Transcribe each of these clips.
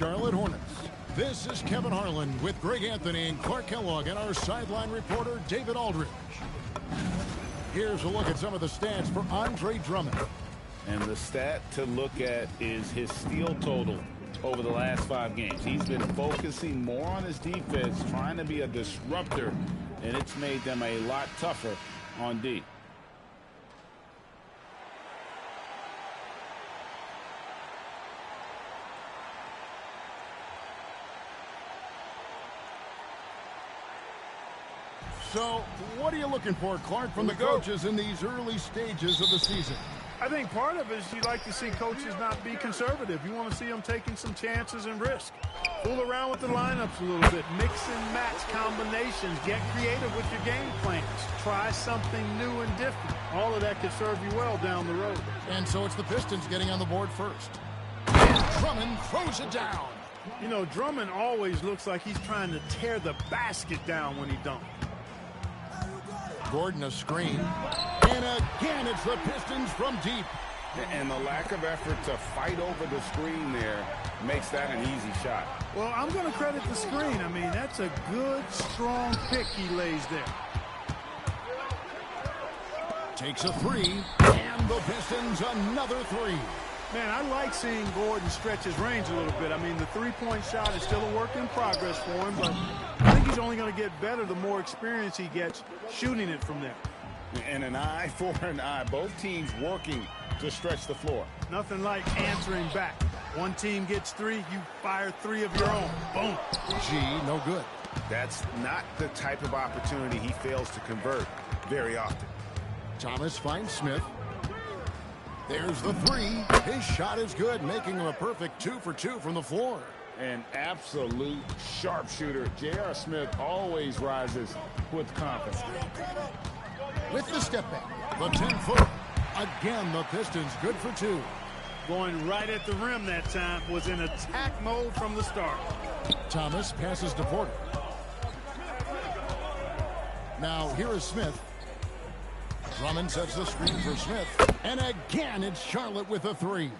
Charlotte Hornets. This is Kevin Harlan with Greg Anthony and Clark Kellogg and our sideline reporter David Aldridge. Here's a look at some of the stats for Andre Drummond. And the stat to look at is his steal total over the last 5 games. He's been focusing more on his defense, trying to be a disruptor, and it's made them a lot tougher on D. So, what are you looking for, Clark, from the coaches in these early stages of the season? I think part of it is you like to see coaches not be conservative. You want to see them taking some chances and risk. Fool around with the lineups a little bit. Mix and match combinations. Get creative with your game plans. Try something new and different. All of that could serve you well down the road. And so it's the Pistons getting on the board first. And Drummond throws it down. You know, Drummond always looks like he's trying to tear the basket down when he dunks. Gordon a screen. And again, it's the Pistons from deep. And the lack of effort to fight over the screen there makes that an easy shot. Well, I'm going to credit the screen. I mean, that's a good, strong pick he lays there. Takes a three, and the Pistons another three. Man, I like seeing Gordon stretch his range a little bit. I mean, the three-point shot is still a work in progress for him, but I think he's only going to get better the more experience he gets shooting it from there. And an eye for an eye. Both teams working to stretch the floor. Nothing like answering back. One team gets 3, you fire 3 of your own. Boom. G, no good. That's not the type of opportunity he fails to convert very often. Thomas finds Smith. There's the three. His shot is good, making him a perfect 2 for 2 from the floor. An absolute sharpshooter. J.R. Smith always rises with confidence. With the step back, the 10-footer. Again, the Pistons good for 2. Going right at the rim that time. Was in attack mode from the start. Thomas passes to Porter. Now here is Smith. Drummond sets the screen for Smith. And again, it's Charlotte with a 3.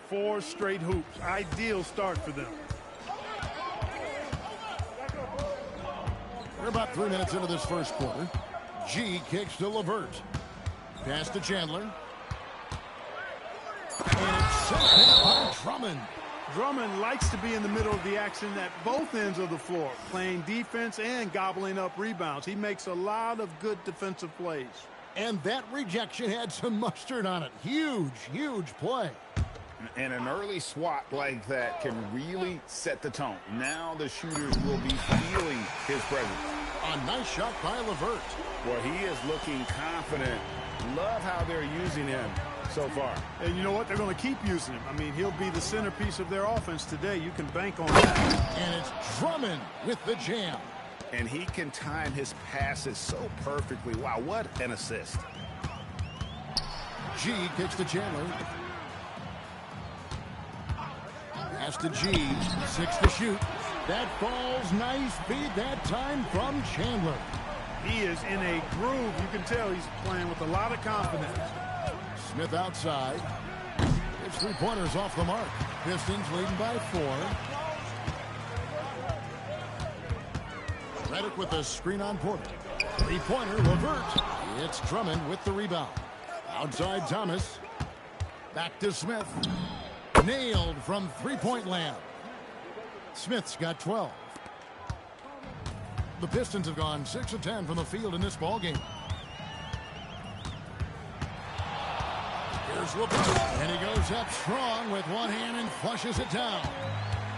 4 straight hoops. Ideal start for them. We're about 3 minutes into this first quarter. G kicks to LeVert. Pass to Chandler. And it's sent back by Drummond. Drummond likes to be in the middle of the action at both ends of the floor, playing defense and gobbling up rebounds. He makes a lot of good defensive plays. And that rejection had some mustard on it. Huge, huge play. And an early swat like that can really set the tone. Now the shooters will be feeling his presence. A nice shot by LeVert. Well, he is looking confident. Love how they're using him so far. And you know what? They're going to keep using him. I mean, he'll be the centerpiece of their offense today. You can bank on that. And it's Drummond with the jam. And he can time his passes so perfectly. Wow, what an assist. G kicks to Chandler. Pass to G. 6 to shoot. That falls. Nice feed that time from Chandler. He is in a groove. You can tell he's playing with a lot of confidence. Smith outside. It's 3-pointers off the mark. Pistons leading by 4. Redick with the screen on Porter. 3-pointer, LeVert. It's Drummond with the rebound. Outside Thomas. Back to Smith. Nailed from 3-point land. Smith's got 12. The Pistons have gone 6 of 10 from the field in this ballgame. Here's LeBron. And he goes up strong with one hand and flushes it down.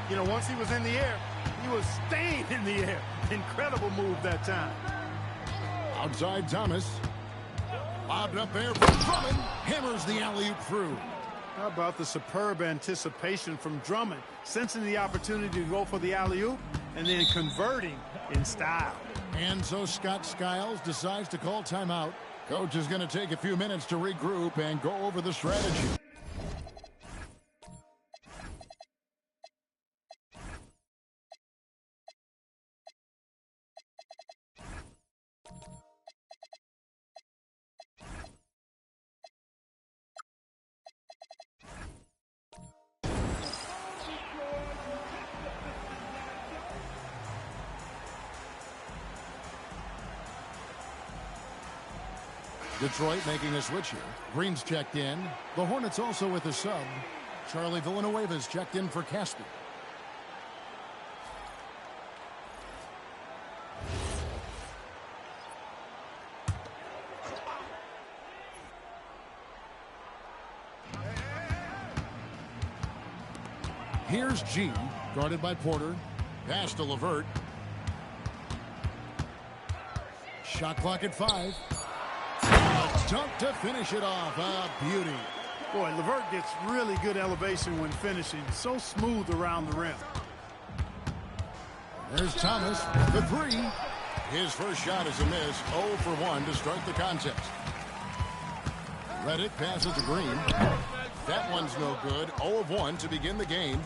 You know, once he was in the air, he was staying in the air. Incredible move that time. Outside Thomas. Lobbed up there from Drummond. Hammers the alley-oop through. How about the superb anticipation from Drummond, sensing the opportunity to go for the alley-oop and then converting in style. And so Scott Skiles decides to call timeout. Coach is going to take a few minutes to regroup and go over the strategy. Detroit making a switch here. Green's checked in. The Hornets also with a sub. Charlie Villanueva's checked in for Caspi. Here's G, guarded by Porter. Pass to LeVert. Shot clock at 5. A dunk to finish it off. A beauty. Boy, LeVert gets really good elevation when finishing. So smooth around the rim. There's Thomas with the 3. His first shot is a miss. 0 for 1 to start the contest. Redick passes to Green. That one's no good. 0 of 1 to begin the game.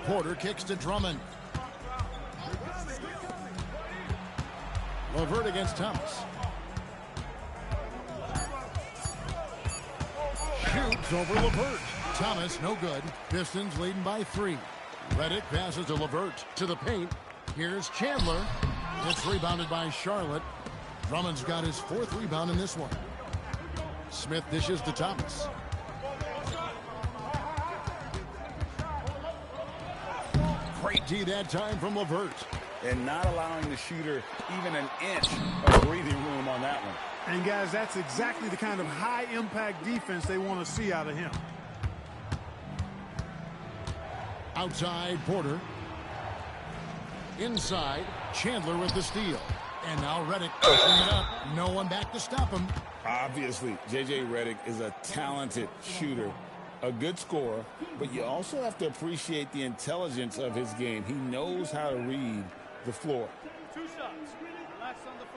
Porter kicks to Drummond. LeVert against Thomas. Shoots over LeVert. Thomas no good. Pistons leading by 3. Redick passes to LeVert to the paint. Here's Chandler. It's rebounded by Charlotte. Drummond's got his 4th rebound in this one. Smith dishes to Thomas. Great D that time from LeVert. And not allowing the shooter even an inch of breathing room on that one. And guys, that's exactly the kind of high-impact defense they want to see out of him. Outside, Porter. Inside, Chandler with the steal. And now Redick pushing it up. No one back to stop him. Obviously, J.J. Redick is a talented shooter, a good scorer, but you also have to appreciate the intelligence of his game. He knows how to read the floor. 2 shots. Relax on the first.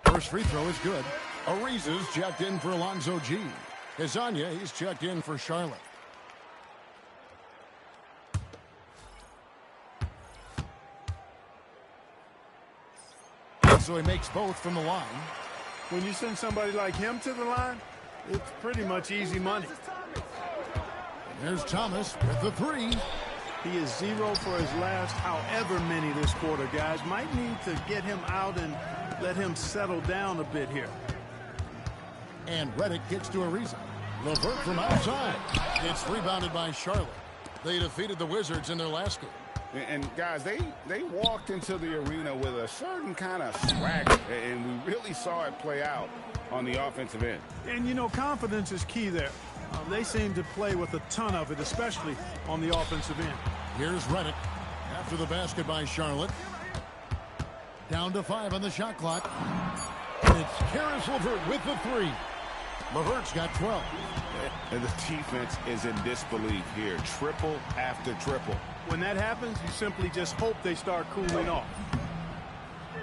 First free throw is good. Ariza's checked in for Alonzo G. Hezonja, he's checked in for Charlotte. So he makes both from the line. When you send somebody like him to the line, it's pretty much easy money. There's Thomas with the 3. He is 0 for his last however many this quarter, guys. Might need to get him out and let him settle down a bit here. And Redick gets to Ariza. LeVert from outside. It's rebounded by Charlotte. They defeated the Wizards in their last game. And guys, they walked into the arena with a certain kind of swagger, and we really saw it play out on the offensive end. And, you know, confidence is key there. They seem to play with a ton of it, especially on the offensive end. Here's Redick after the basket by Charlotte. Down to 5 on the shot clock. And it's Karis LeVert with the 3. LeVert's got 12. And the defense is in disbelief here. Triple after triple. When that happens, you simply just hope they start cooling off.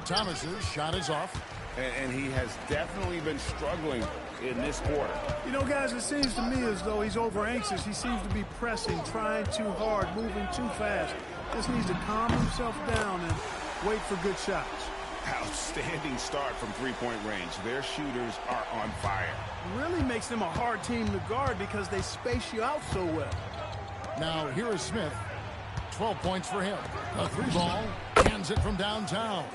Thomas's shot is off. And he has definitely been struggling in this quarter. You know, guys, it seems to me as though he's over anxious. He seems to be pressing, trying too hard, moving too fast. Just needs to calm himself down and wait for good shots. Outstanding start from three-point range. Their shooters are on fire. Really makes them a hard team to guard because they space you out so well. Now here is Smith. 12 points for him. A 3-ball. Hands it from downtown.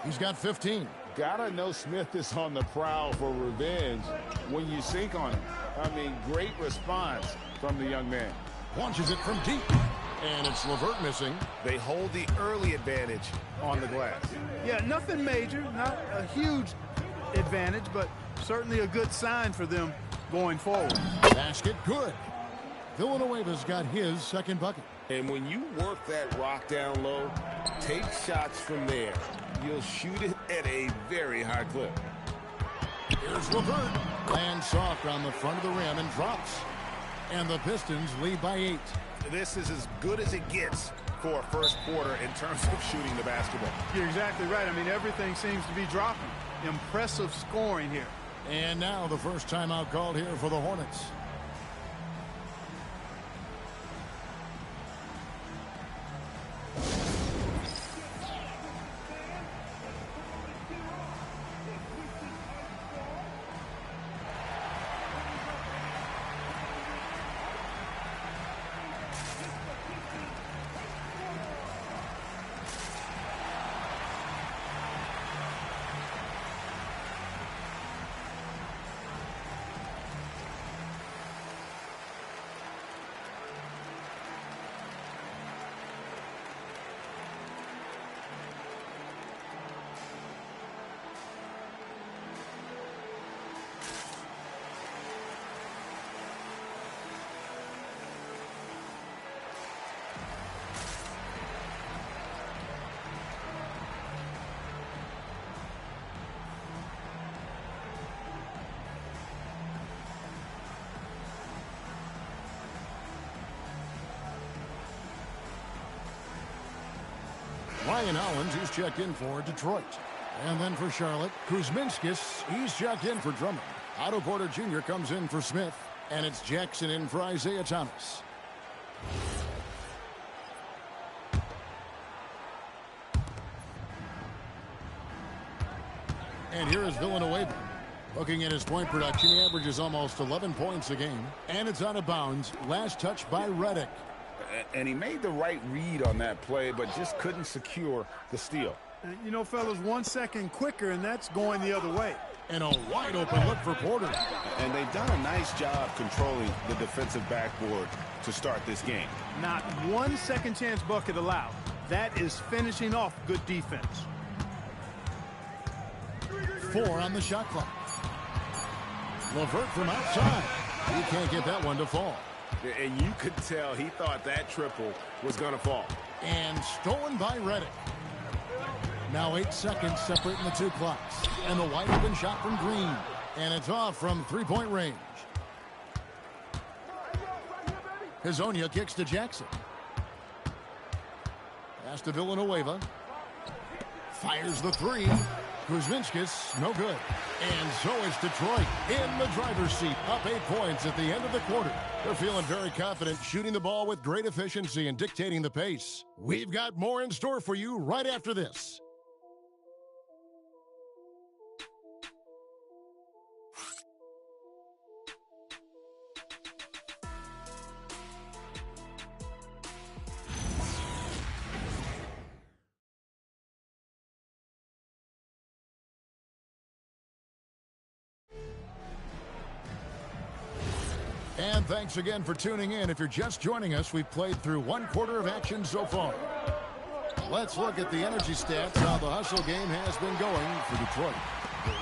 He's got 15. Gotta know Smith is on the prowl for revenge when you sink on him. I mean, great response from the young man. Launches it from deep. And it's LeVert missing. They hold the early advantage on the glass. Yeah, nothing major, not a huge advantage, but certainly a good sign for them going forward. Basket good. Villanueva's got his second bucket. And when you work that rock down low, take shots from there. You'll shoot it at a very high clip. Here's LeVert. Lands soft on the front of the rim and drops. And the Pistons lead by 8. This is as good as it gets for a first quarter in terms of shooting the basketball. You're exactly right. I mean, everything seems to be dropping. Impressive scoring here. And now the first timeout called here for the Hornets. Ryan Hollins, who's checked in for Detroit. And then for Charlotte, Kuzminskis, he's checked in for Drummond. Otto Porter Jr. comes in for Smith. And it's Jackson in for Isaiah Thomas. And here is Villanueva. Looking at his point production, he averages almost 11 points a game. And it's out of bounds. Last touch by Redick. And he made the right read on that play, but just couldn't secure the steal. You know, fellas, 1 second quicker, and that's going the other way. And a wide open look for Porter. And they've done a nice job controlling the defensive backboard to start this game. Not 1 second chance bucket allowed. That is finishing off good defense. 4 on the shot clock. LeVert from outside. He can't get that one to fall. And you could tell he thought that triple was going to fall. And stolen by Redick. Now 8 seconds separating the two clocks. And the wide open shot from Green. And it's off from three-point range. Hazonia kicks to Jackson. Pass to Villanueva. Fires the three. Kuzminskis, no good. And so is Detroit in the driver's seat, up 8 points at the end of the quarter. They're feeling very confident, shooting the ball with great efficiency and dictating the pace. We've got more in store for you right after this. And thanks again for tuning in. If you're just joining us, we've played through 1 quarter of action so far. Let's look at the energy stats, how the hustle game has been going for Detroit.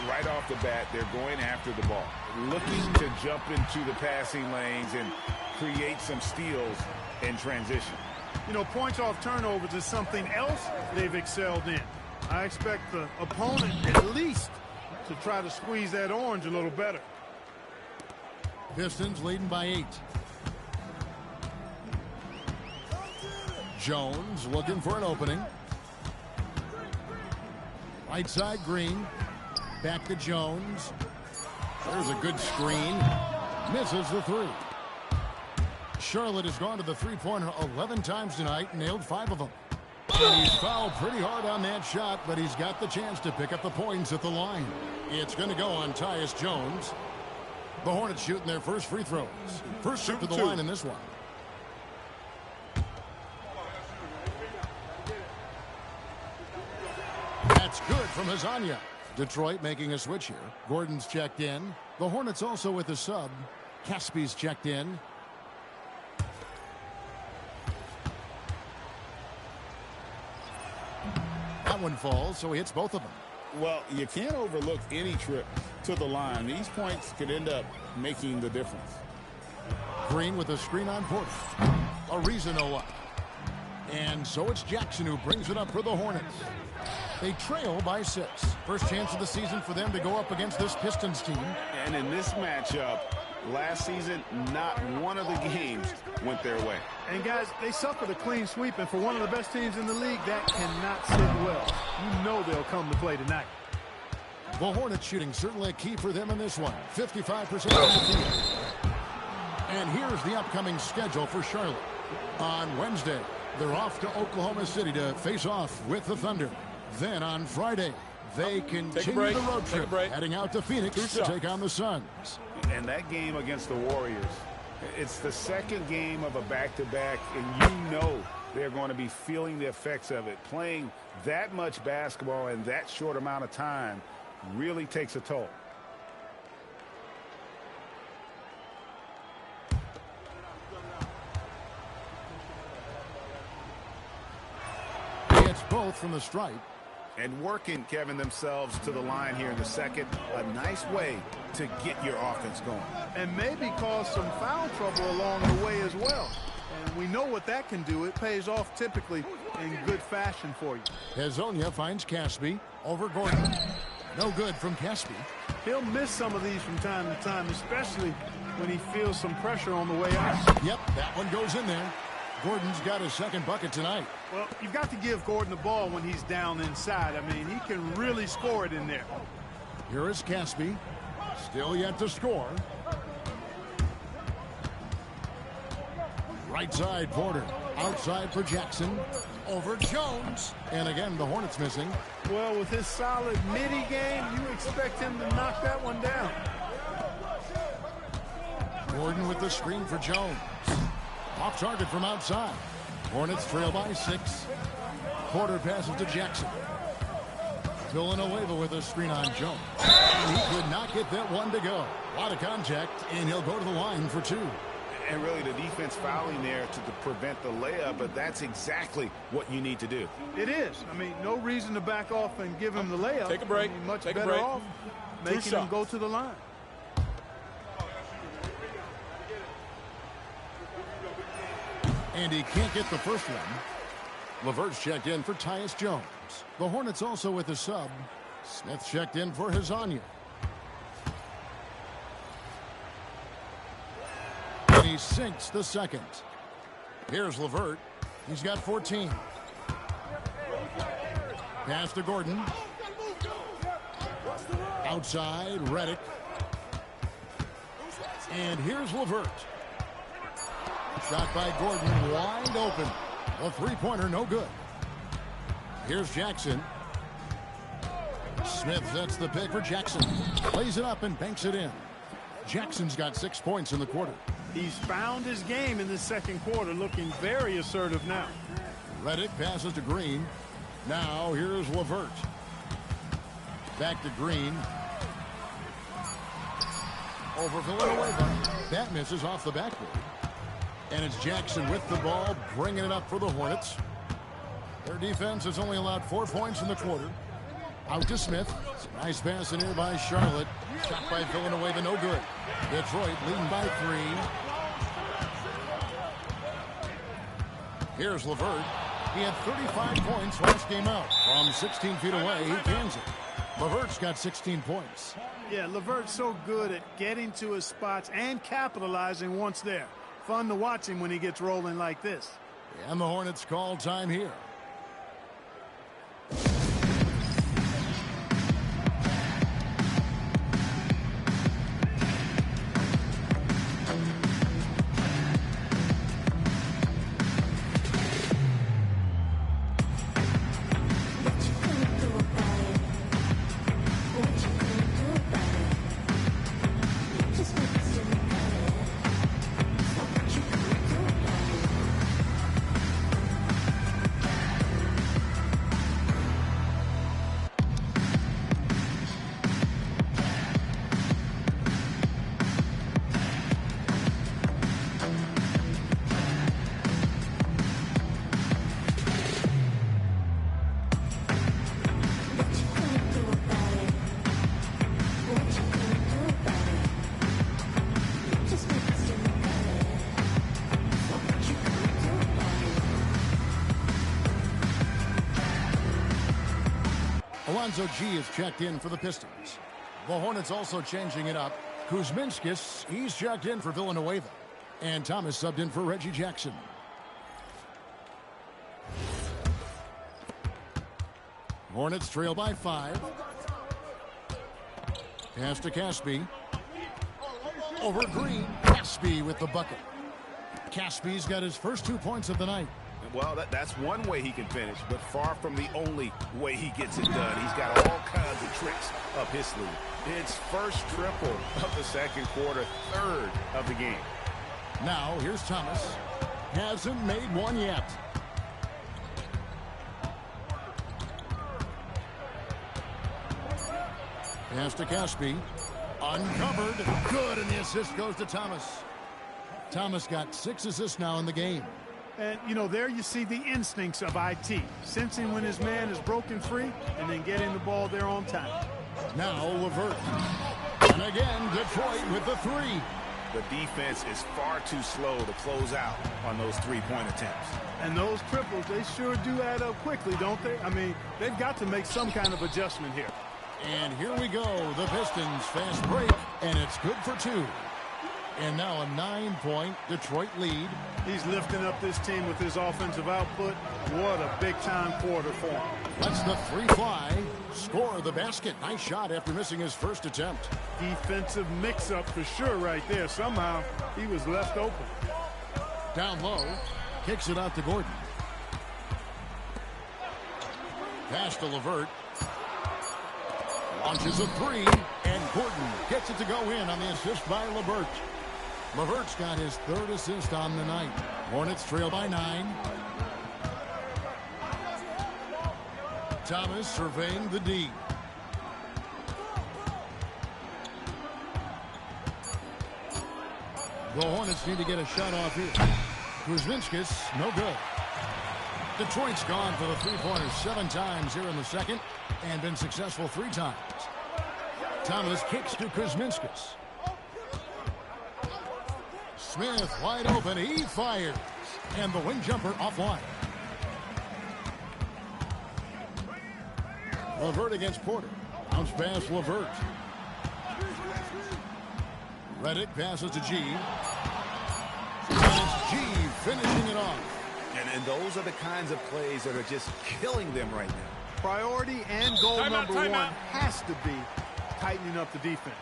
Right off the bat, they're going after the ball, looking to jump into the passing lanes and create some steals in transition. You know, points off turnovers is something else they've excelled in. I expect the opponent at least to try to squeeze that orange a little better. Pistons leading by 8. Jones looking for an opening. Right side, Green. Back to Jones. There's a good screen. Misses the three. Charlotte has gone to the three-pointer 11 times tonight, nailed 5 of them. And he's fouled pretty hard on that shot, but he's got the chance to pick up the points at the line. It's going to go on Tyus Jones. The Hornets shooting their first free throws. First trip to the line in this one. That's good from Hazonia. Detroit making a switch here. Gordon's checked in. The Hornets also with a sub. Caspy's checked in. That one falls, so he hits both of them. Well, you can't overlook any trip to the line. These points could end up making the difference. Green with a screen on Porter. Ariza no up. And so it's Jackson who brings it up for the Hornets. They trail by 6. First chance of the season for them to go up against this Pistons team. And in this matchup, last season, not one of the games went their way. And guys, they suffered a clean sweep, and for one of the best teams in the league, that cannot sit well. You know they'll come to play tonight. The Hornets shooting certainly a key for them in this one. 55% of the field. And here's the upcoming schedule for Charlotte. On Wednesday, they're off to Oklahoma City to face off with the Thunder. Then on Friday, they continue the road trip, heading out to Phoenix to take on the Suns. And that game against the Warriors, it's the second game of a back-to-back, and you know they're going to be feeling the effects of it. Playing that much basketball in that short amount of time really takes a toll. It's both from the stripe. And working, Kevin, themselves to the line here in the second. A nice way to get your offense going. And maybe cause some foul trouble along the way as well. And we know what that can do. It pays off typically in good fashion for you. Hazonia finds Caspy over Gordon. No good from Caspy. He'll miss some of these from time to time, especially when he feels some pressure on the way out. Yep, that one goes in there. Gordon's got his second bucket tonight. Well, you've got to give Gordon the ball when he's down inside. I mean, he can really score it in there. Here is Caspi. Still yet to score. Right side, Porter. Outside for Jackson. Over Jones. And again, the Hornets missing. Well, with his solid midi game, you expect him to knock that one down. Gordon with the screen for Jones. Off target from outside. Hornets trail by 6. Porter passes to Jackson. Villanueva with a screen on Jones. And he could not get that one to go. A lot of contact, and he'll go to the line for 2. And really the defense fouling there to prevent the layup, but that's exactly what you need to do. It is. I mean, no reason to back off and give him the layup. Take a break. I mean, much Take a better break. off making him go to the line. And he can't get the first one. LeVert's checked in for Tyus Jones. The Hornets also with a sub. Smith checked in for Hezonja. And he sinks the second. Here's LeVert. He's got 14. Pass to Gordon. Outside, Redick. And here's LeVert. Shot by Gordon, wide open. A three-pointer, no good. Here's Jackson. Smith sets the pick for Jackson. Plays it up and banks it in. Jackson's got 6 points in the quarter. He's found his game in the second quarter, looking very assertive now. Redick passes to Green. Now here's LeVert. Back to Green. Over Villanueva. That misses off the backboard. And it's Jackson with the ball, bringing it up for the Hornets. Their defense has only allowed 4 points in the quarter. Out to Smith. It's a nice pass in here by Charlotte. Shot by Villanueva, no good. Detroit leading by 3. Here's LeVert. He had 35 points last game out. From 16 feet away, he cans it. LeVert's got 16 points. Yeah, LeVert's so good at getting to his spots and capitalizing once there. Fun to watch him when he gets rolling like this. And the Hornets call time here. Alonzo G is checked in for the Pistons. The Hornets also changing it up. Kuzminskis, he's checked in for Villanueva. And Thomas subbed in for Reggie Jackson. Hornets trail by 5. Pass to Caspi. Over Green. Caspi with the bucket. Caspi's got his first 2 points of the night. Well, that's one way he can finish, but far from the only way he gets it done. He's got all kinds of tricks up his sleeve. It's first triple of the second quarter, third of the game. Now, here's Thomas. Hasn't made one yet. Pass to Caspi. Uncovered. Good, and the assist goes to Thomas. Thomas got 6 assists now in the game. And, you know, there you see the instincts of IT. Sensing when his man is broken free and then getting the ball there on time. Now LeVert. And again, Detroit with the 3. The defense is far too slow to close out on those three-point attempts. And those triples, they sure do add up quickly, don't they? I mean, they've got to make some kind of adjustment here. And here we go. The Pistons fast break, and it's good for 2. And now a 9-point Detroit lead. He's lifting up this team with his offensive output. What a big-time quarter for him. Lets the three fly. Score the basket. Nice shot after missing his first attempt. Defensive mix-up for sure right there. Somehow he was left open. Down low. Kicks it out to Gordon. Pass to LeVert. Launches a three. And Gordon gets it to go in on the assist by LeVert. LeVert's got his third assist on the night. Hornets trail by 9. Thomas surveying the D. The Hornets need to get a shot off here. Kuzminskis, no good. Detroit's gone for the three-pointers 7 times here in the second and been successful 3 times. Thomas kicks to Kuzminskis. Smith wide open. He fires. And the wing jumper offline. LeVert against Porter. Bounce pass LeVert. Redick passes to G. And it's G finishing it off. And those are the kinds of plays that are just killing them right now. Priority and goal number one has to be tightening up the defense.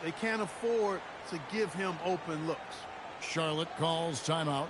They can't afford to give him open looks. Charlotte calls timeout.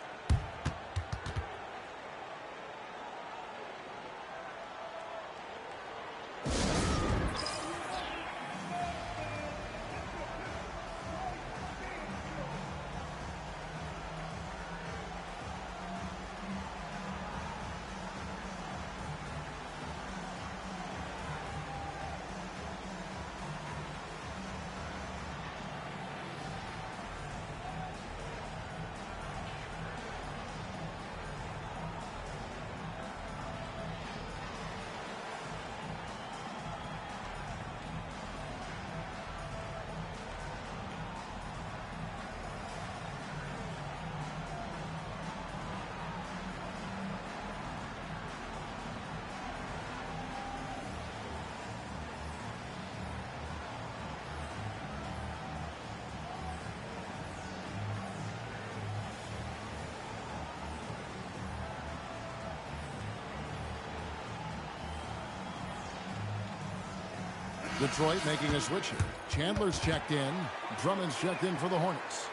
Detroit making a switch here. Chandler's checked in. Drummond's checked in for the Hornets.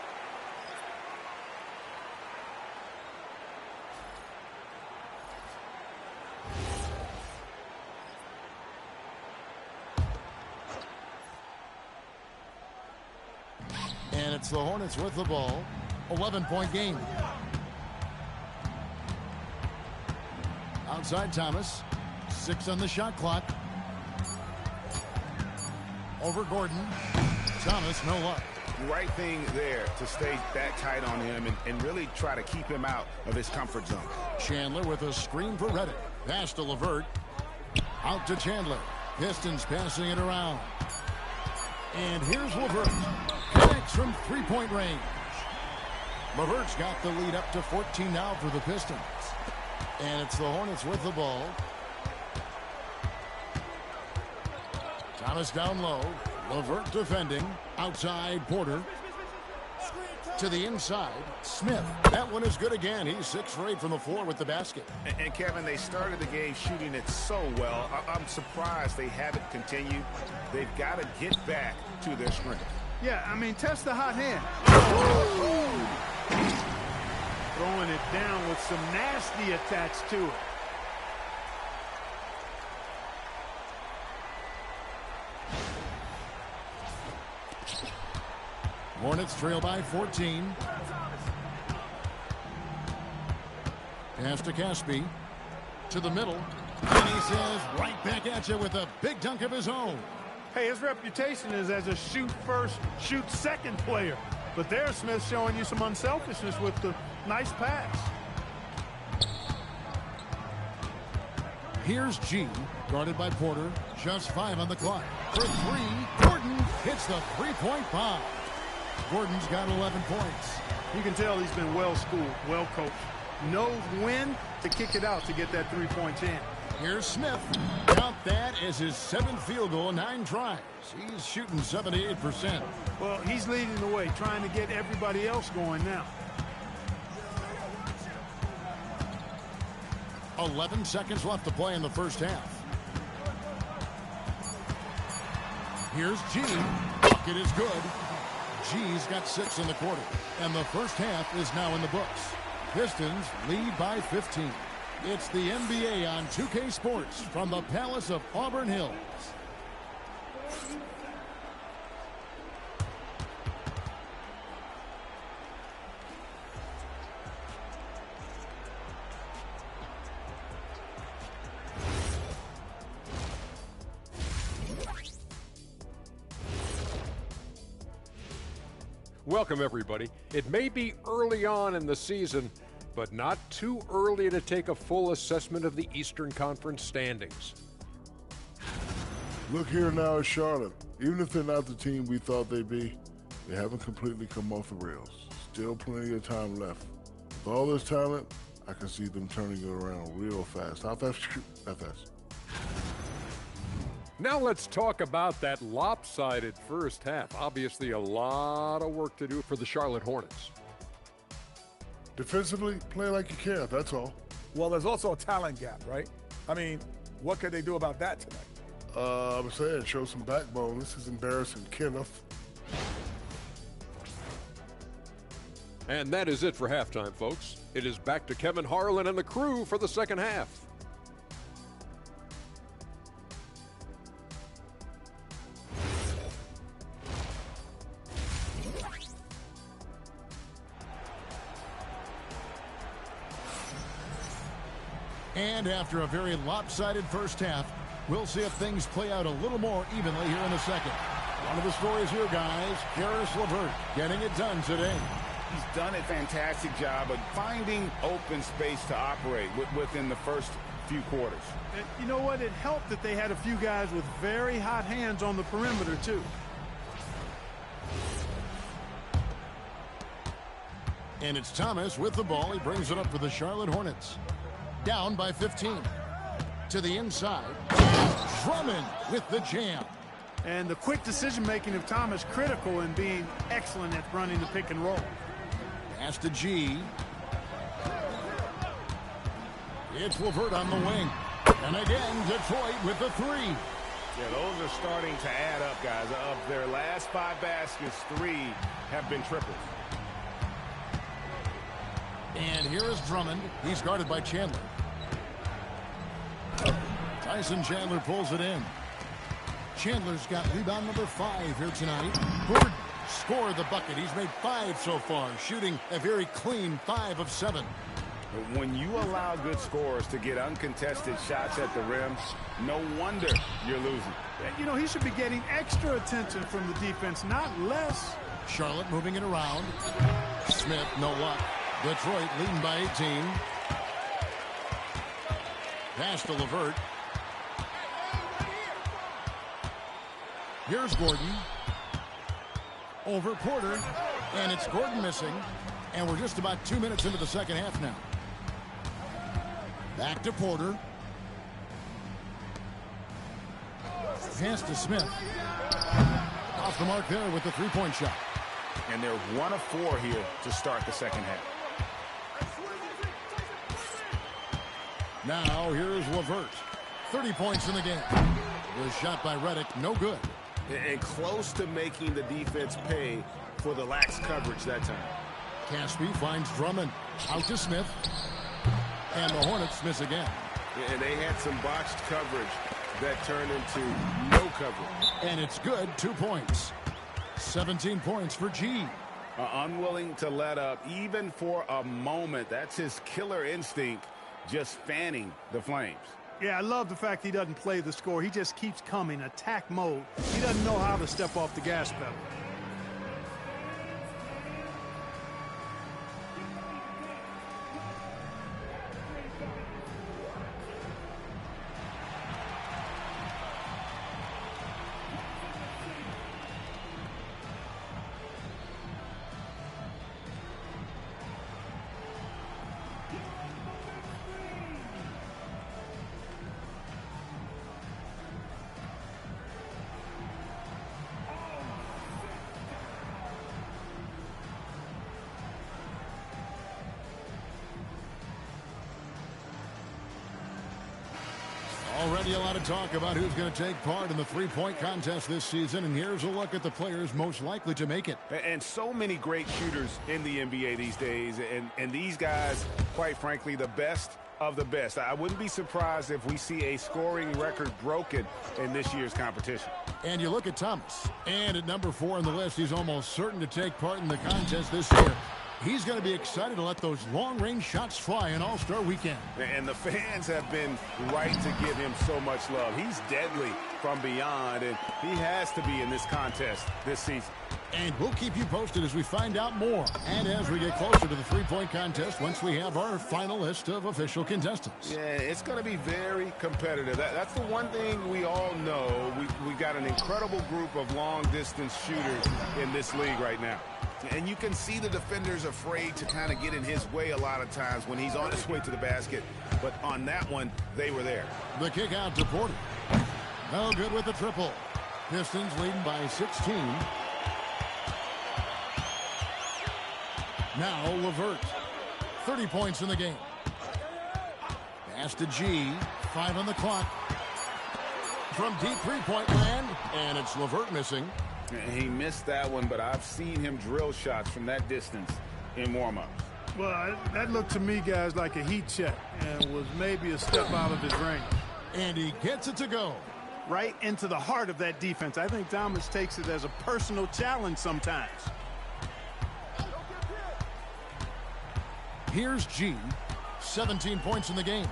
And it's the Hornets with the ball. 11-point game. Outside Thomas. 6 on the shot clock. Over Gordon. Thomas, no luck. Right thing there to stay that tight on him and really try to keep him out of his comfort zone. Chandler with a screen for Redick. Pass to LeVert. Out to Chandler. Pistons passing it around. And here's LeVert. Connects from three-point range. LeVert's got the lead up to 14 now for the Pistons. And it's the Hornets with the ball. Thomas down low. LeVert defending. Outside Porter. To the inside. Smith. That one is good again. He's 6 for 8 from the floor with the basket. And Kevin, they started the game shooting it so well. I'm surprised they haven't continued. They've got to get back to their strength. Yeah, I mean, test the hot hand. Throwing it down with some nasty attached to it. Hornets trail by 14. Pass to Caspi. To the middle. And he says right back at you with a big dunk of his own. Hey, his reputation is as a shoot first, shoot second player. But there's Smith showing you some unselfishness with the nice pass. Here's G, guarded by Porter. Just 5 on the clock. For 3, Gordon hits the three-point bomb. Gordon's got 11 points. You can tell he's been well-schooled, well-coached. Knows when to kick it out to get that 3-point in. Here's Smith. Count that as his 7th field goal in 9 tries. He's shooting 78%. Well, he's leading the way, trying to get everybody else going now. 11 seconds left to play in the first half. Here's G. Bucket is good. G's got 6 in the quarter. And the first half is now in the books. Pistons lead by 15. It's the NBA on 2K Sports from the Palace of Auburn Hills. Welcome, everybody. It may be early on in the season, but not too early to take a full assessment of the Eastern Conference standings. Look here now at Charlotte. Even if they're not the team we thought they'd be, they haven't completely come off the rails. Still plenty of time left. With all this talent, I can see them turning it around real fast. How fast? How fast? Now let's talk about that lopsided first half. Obviously, a lot of work to do for the Charlotte Hornets. Defensively, play like you care, that's all. Well, there's also a talent gap, right? I mean, what could they do about that tonight? I'm saying, show some backbone. This is embarrassing, Kenneth. And that is it for halftime, folks. It is back to Kevin Harlan and the crew for the second half. And after a very lopsided first half, we'll see if things play out a little more evenly here in the second. One of the stories here, guys, Caris LeVert getting it done today. He's done a fantastic job of finding open space to operate within the first few quarters. And you know what? It helped that they had a few guys with very hot hands on the perimeter, too. And it's Thomas with the ball. He brings it up for the Charlotte Hornets. Down by 15. To the inside. Drummond with the jam. And the quick decision-making of Thomas critical in being excellent at running the pick and roll. Pass to G. It's LeVert on the wing. And again, Detroit with the 3. Yeah, those are starting to add up, guys. Of their last 5 baskets, 3 have been triples. And here is Drummond. He's guarded by Chandler. Tyson Chandler pulls it in. Chandler's got rebound number 5 here tonight. Gordon scored the bucket. He's made 5 so far, shooting a very clean 5 of 7. But when you allow good scorers to get uncontested shots at the rim, no wonder you're losing. You know, he should be getting extra attention from the defense, not less. Charlotte moving it around. Smith, no luck. Detroit leading by 18. Pass to LeVert. Here's Gordon. Over Porter. And it's Gordon missing. And we're just about 2 minutes into the second half now. Back to Porter. Pass to Smith. Off the mark there with the three-point shot. And they're 1 of 4 here to start the second half. Now here's LeVert. 30 points in the game. The shot by Reddick, no good. And close to making the defense pay for the lax coverage that time. Caspi finds Drummond. Out to Smith. And the Hornets miss again. And they had some botched coverage that turned into no coverage. And it's good, 2 points. 17 points for G. Unwilling to let up even for a moment. That's his killer instinct, just fanning the flames. Yeah, I love the fact he doesn't play the score. He just keeps coming, attack mode. He doesn't know how to step off the gas pedal. Already a lot of talk about who's going to take part in the three-point contest this season, and here's a look at the players most likely to make it. And so many great shooters in the NBA these days, and these guys, quite frankly, the best of the best. I wouldn't be surprised if we see a scoring record broken in this year's competition. And you look at Thomas, and at number 4 on the list, he's almost certain to take part in the contest this year. He's going to be excited to let those long-range shots fly in All-Star Weekend. And the fans have been right to give him so much love. He's deadly from beyond, and he has to be in this contest this season. And we'll keep you posted as we find out more and as we get closer to the three-point contest once we have our final list of official contestants. Yeah, it's going to be very competitive. That's the one thing we all know. We got an incredible group of long-distance shooters in this league right now. And you can see the defenders afraid to kind of get in his way a lot of times when he's on his way to the basket. But on that one, they were there. The kick out to Porter. No good with the triple. Pistons leading by 16. Now LeVert. 30 points in the game. Pass to G. 5 on the clock. From deep three-point land. And it's LeVert missing. He missed that one, but I've seen him drill shots from that distance in warm-ups. Well, that looked to me, guys, like a heat check and was maybe a step out of his range. And he gets it to go. Right into the heart of that defense. I think Thomas takes it as a personal challenge sometimes. Here's G. 17 points in the game.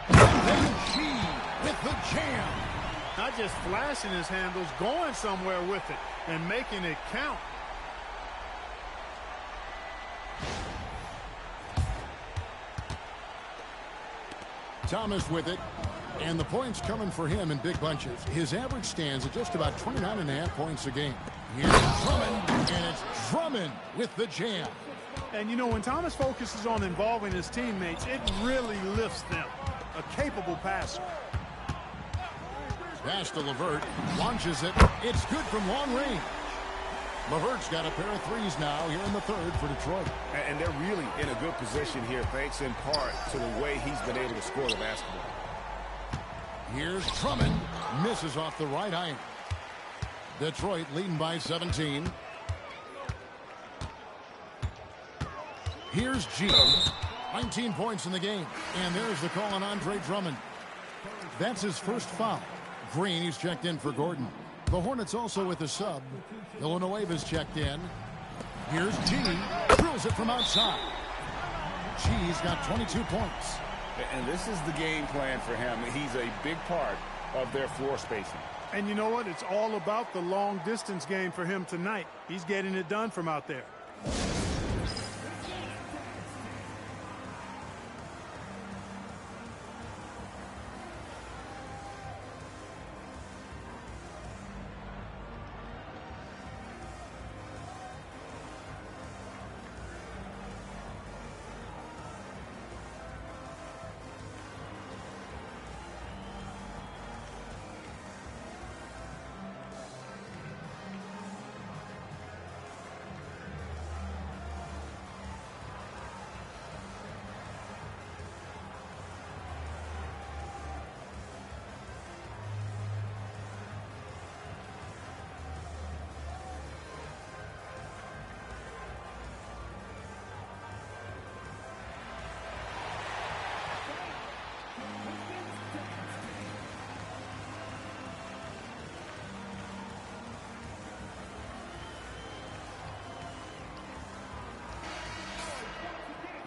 And then G with the jam. Not just flashing his handles, going somewhere with it and making it count. Thomas with it, and the points coming for him in big bunches. His average stands at just about 29.5 points a game. Here's Drummond, and it's Drummond with the jam. And you know, when Thomas focuses on involving his teammates, it really lifts them. A capable passer. Pass to LeVert, launches it. It's good from long range. LeVert's got a pair of threes now here in the third for Detroit. And they're really in a good position here, thanks in part to the way he's been able to score the basketball. Here's Drummond. Misses off the right iron. Detroit leading by 17. Here's G. 19 points in the game. And there's the call on Andre Drummond. That's his first foul. Green, he's checked in for Gordon. The Hornets also with a sub. Villanueva's checked in. Here's G. Drills it from outside. G's got 22 points. And this is the game plan for him. He's a big part of their floor spacing. And you know what? It's all about the long distance game for him tonight. He's getting it done from out there.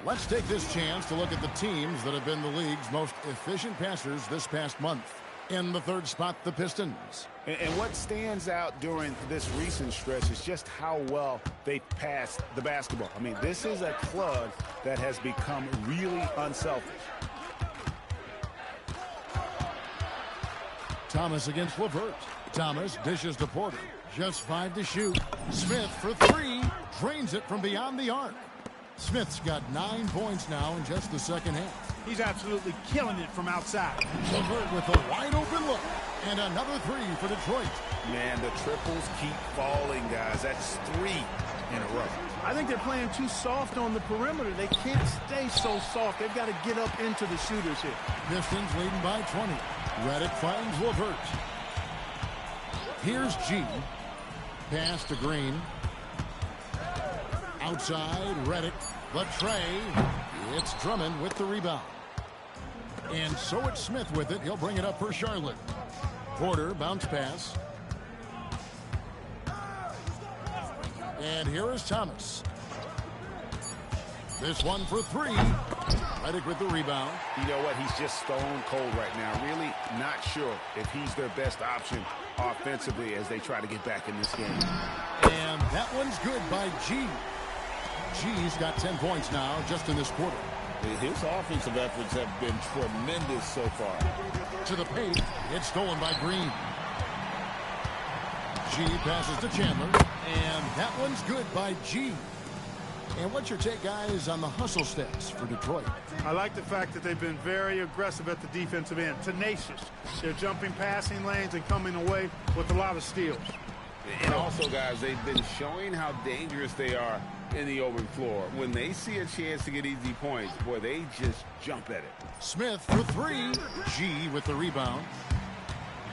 Let's take this chance to look at the teams that have been the league's most efficient passers this past month. In the third spot, the Pistons. And what stands out during this recent stretch is just how well they passed the basketball. I mean, this is a club that has become really unselfish. Thomas against LeVert. Thomas dishes to Porter. Just 5 to shoot. Smith for 3. Drains it from beyond the arc. Smith's got 9 points now in just the second half. He's absolutely killing it from outside. LeVert with a wide open look. And another 3 for Detroit. Man, the triples keep falling, guys. That's 3 in a row. I think they're playing too soft on the perimeter. They can't stay so soft. They've got to get up into the shooters here. Pistons leading by 20. Redick finds LeVert. Here's G. Pass to Green. Outside, Redick. The tray. It's Drummond with the rebound. And so it's Smith with it. He'll bring it up for Charlotte. Porter, bounce pass. And here is Thomas. This one for three. Redick with the rebound. You know what? He's just stone cold right now. Really not sure if he's their best option offensively as they try to get back in this game. And that one's good by G. G's got 10 points now just in this quarter. His offensive efforts have been tremendous so far. To the paint. It's stolen by Green. G passes to Chandler. And that one's good by G. And what's your take, guys, on the hustle stats for Detroit? I like the fact that they've been very aggressive at the defensive end. Tenacious. They're jumping passing lanes and coming away with a lot of steals. And also, guys, they've been showing how dangerous they are in the open floor. When they see a chance to get easy points, boy, they just jump at it. Smith for three. G with the rebound.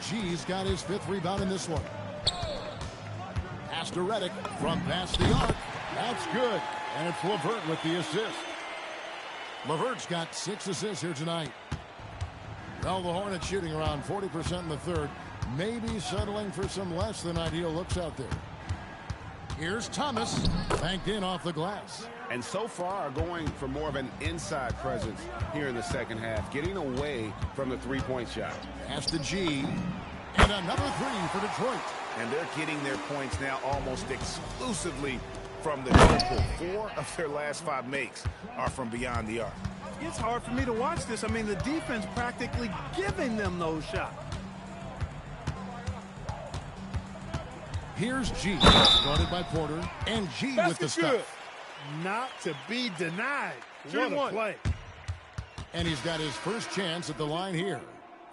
G's got his 5th rebound in this one. Pass to Redick from past the arc. That's good. And it's LeVert with the assist. LeVert's got 6 assists here tonight. Well, the Hornets shooting around 40% in the third. Maybe settling for some less than ideal looks out there. Here's Thomas, banked in off the glass. And so far going for more of an inside presence here in the second half, getting away from the three-point shot. Pass to G, and another three for Detroit. And they're getting their points now almost exclusively from the triple. 4 of their last 5 makes are from beyond the arc. It's hard for me to watch this. I mean, the defense practically giving them those shots. Here's G, guarded by Porter, and G with the stuff. Good. Not to be denied. What a play. And he's got his first chance at the line here.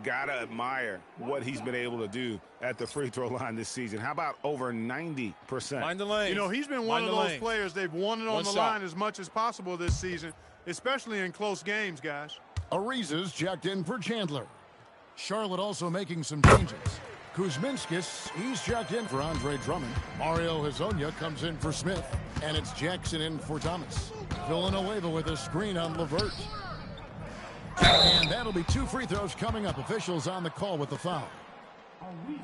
Gotta admire what he's been able to do at the free throw line this season. How about over 90%? Mind the lane. You know, he's been one of those players. They've wanted on the line as much as possible this season, especially in close games, guys. Ariza's checked in for Chandler. Charlotte also making some changes. Kuzminskis, he's checked in for Andre Drummond. Mario Hezonja comes in for Smith. And it's Jackson in for Thomas. Villanueva with a screen on LeVert. And that'll be 2 free throws coming up. Officials on the call with the foul.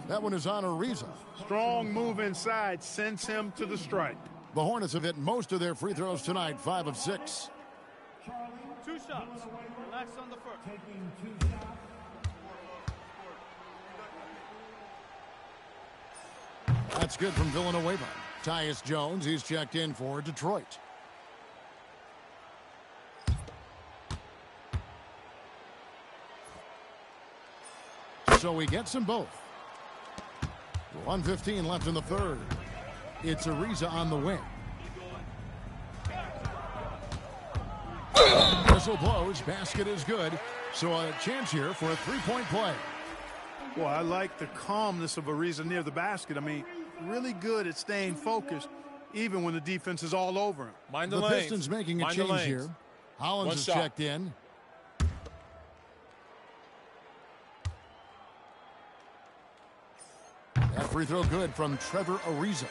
That one is on Ariza. Strong move inside, sends him to the stripe. The Hornets have hit most of their free throws tonight, 5 of 6. 2 shots. Relax on the first. That's good from Villanueva. Tyus Jones, he's checked in for Detroit. So he gets them both. 1:15 left in the third. It's Ariza on the wing. Whistle blows. Basket is good. So a chance here for a 3-point play. Well, I like the calmness of Ariza near the basket. I mean, really good at staying focused, even when the defense is all over him. Mind the Pistons making a change here. Hollins is checked in. That free throw good from Trevor Ariza.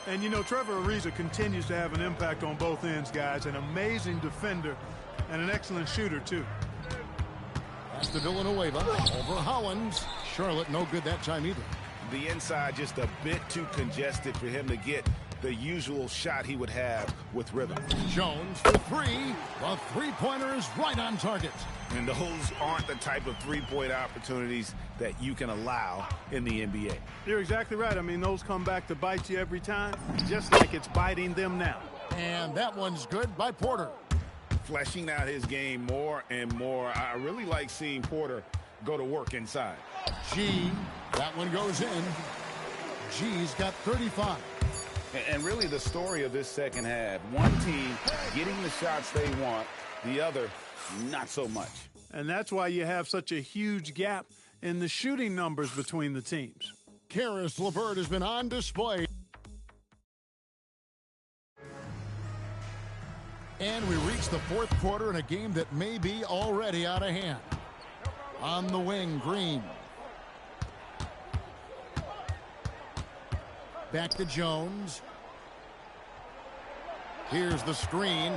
And, you know, Trevor Ariza continues to have an impact on both ends, guys. An amazing defender and an excellent shooter, too. Pass to Villanueva over Hollins. Charlotte no good that time either. The inside just a bit too congested for him to get the usual shot he would have with rhythm. Jones for three. The three-pointer is right on target. And those aren't the type of three-point opportunities that you can allow in the NBA. You're exactly right. I mean, those come back to bite you every time, just like it's biting them now. And that one's good by Porter. Fleshing out his game more and more. I really like seeing Porter go to work inside. G, that one goes in. G's got 35. And really the story of this second half, one team getting the shots they want, the other not so much. And that's why you have such a huge gap in the shooting numbers between the teams. Karis LeVert has been on display. And we reach the fourth quarter in a game that may be already out of hand. On the wing, Green. Back to Jones. Here's the screen.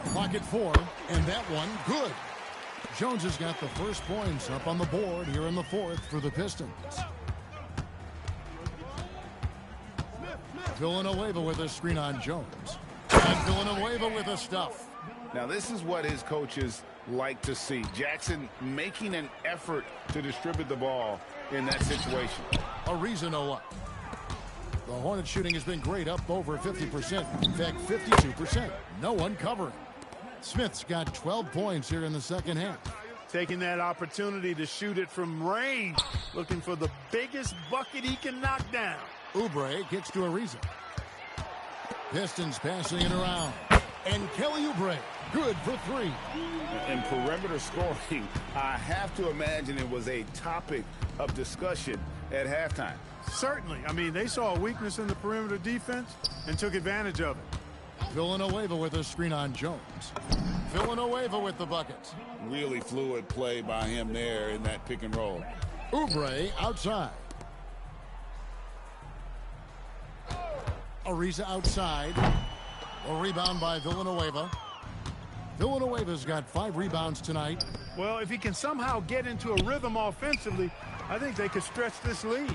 Clock at 4, and that one good. Jones has got the first points up on the board here in the fourth for the Pistons. Villanueva with a screen on Jones. And Villanueva with a stuff. Now this is what his coaches like to see. Jackson making an effort to distribute the ball in that situation. Ariza no luck. The Hornets shooting has been great, up over 50%. In fact, 52%. No one covering. Smith's got 12 points here in the second half. Taking that opportunity to shoot it from range. Looking for the biggest bucket he can knock down. Oubre gets to Ariza. Pistons passing it around. And Kelly Oubre, good for 3. In perimeter scoring, I have to imagine it was a topic of discussion at halftime. Certainly. I mean, they saw a weakness in the perimeter defense and took advantage of it. Villanueva with a screen on Jones. Villanueva with the buckets. Really fluid play by him there in that pick and roll. Oubre outside. Ariza outside. A rebound by Villanueva. Villanueva's got 5 rebounds tonight. Well, if he can somehow get into a rhythm offensively, I think they could stretch this lead.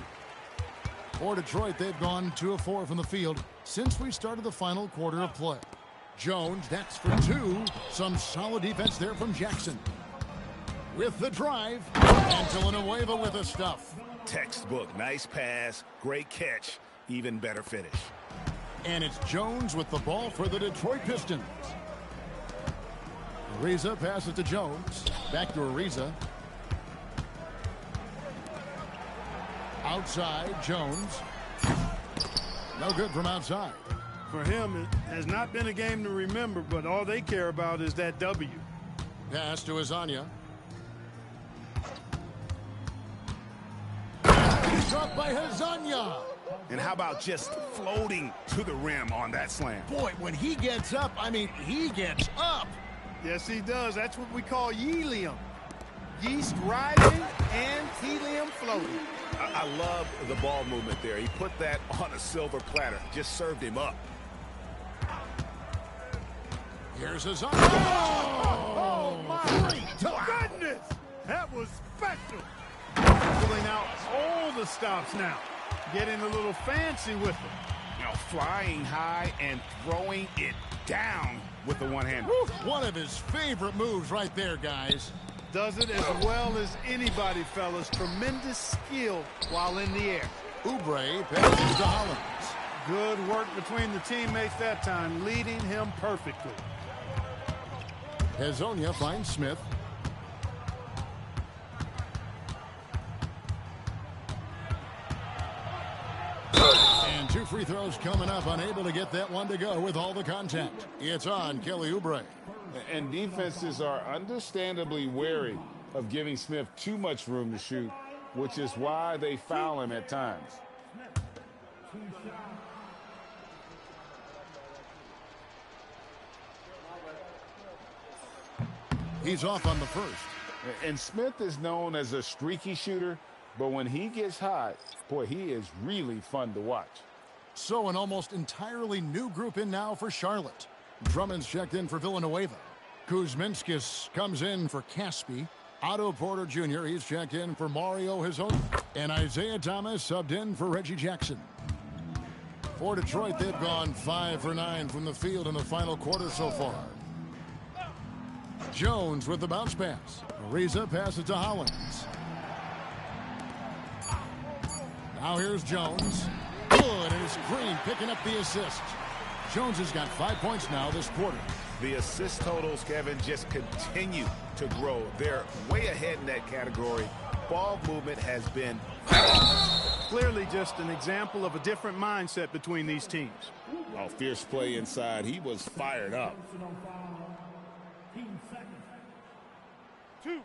For Detroit, they've gone 2 of 4 from the field since we started the final quarter of play. Jones, that's for 2. Some solid defense there from Jackson. With the drive, and Villanueva with the stuff. Textbook, nice pass, great catch, even better finish. And it's Jones with the ball for the Detroit Pistons. Ariza passes to Jones. Back to Ariza. Outside, Jones. No good from outside. For him, it has not been a game to remember, but all they care about is that W. Pass to Azania. Shot by Azania. And how about just floating to the rim on that slam? Boy, when he gets up, I mean, he gets up. Yes, he does. That's what we call helium. Yeast rising and helium floating. I love the ball movement there. He put that on a silver platter. Just served him up. Here's Azania. Oh, my goodness. That was special. Pulling out all the stops now. Getting a little fancy with it. You know, flying high and throwing it down with the one-hander. One of his favorite moves right there, guys. Does it as well as anybody, fellas. Tremendous skill while in the air. Oubre passes to Hollins. Good work between the teammates that time, leading him perfectly. Hazonia finds Smith. And 2 free throws coming up, unable to get that one to go with all the contact. It's on Kelly Oubre. And defenses are understandably wary of giving Smith too much room to shoot, which is why they foul him at times. He's off on the first. And Smith is known as a streaky shooter, but when he gets hot, boy, he is really fun to watch. So an almost entirely new group in now for Charlotte. Drummond's checked in for Villanueva. Kuzminskis comes in for Caspi. Otto Porter Jr., he's checked in for Mario Hazonia. And Isaiah Thomas subbed in for Reggie Jackson. For Detroit, they've gone 5 for 9 from the field in the final quarter so far. Jones with the bounce pass. Ariza passes to Hollins. Now here's Jones. Good, and it's Green picking up the assist. Jones has got 5 points now this quarter. The assist totals, Kevin, just continue to grow. They're way ahead in that category. Ball movement has been Clearly just an example of a different mindset between these teams. Oh, fierce play inside. He was fired up. 2.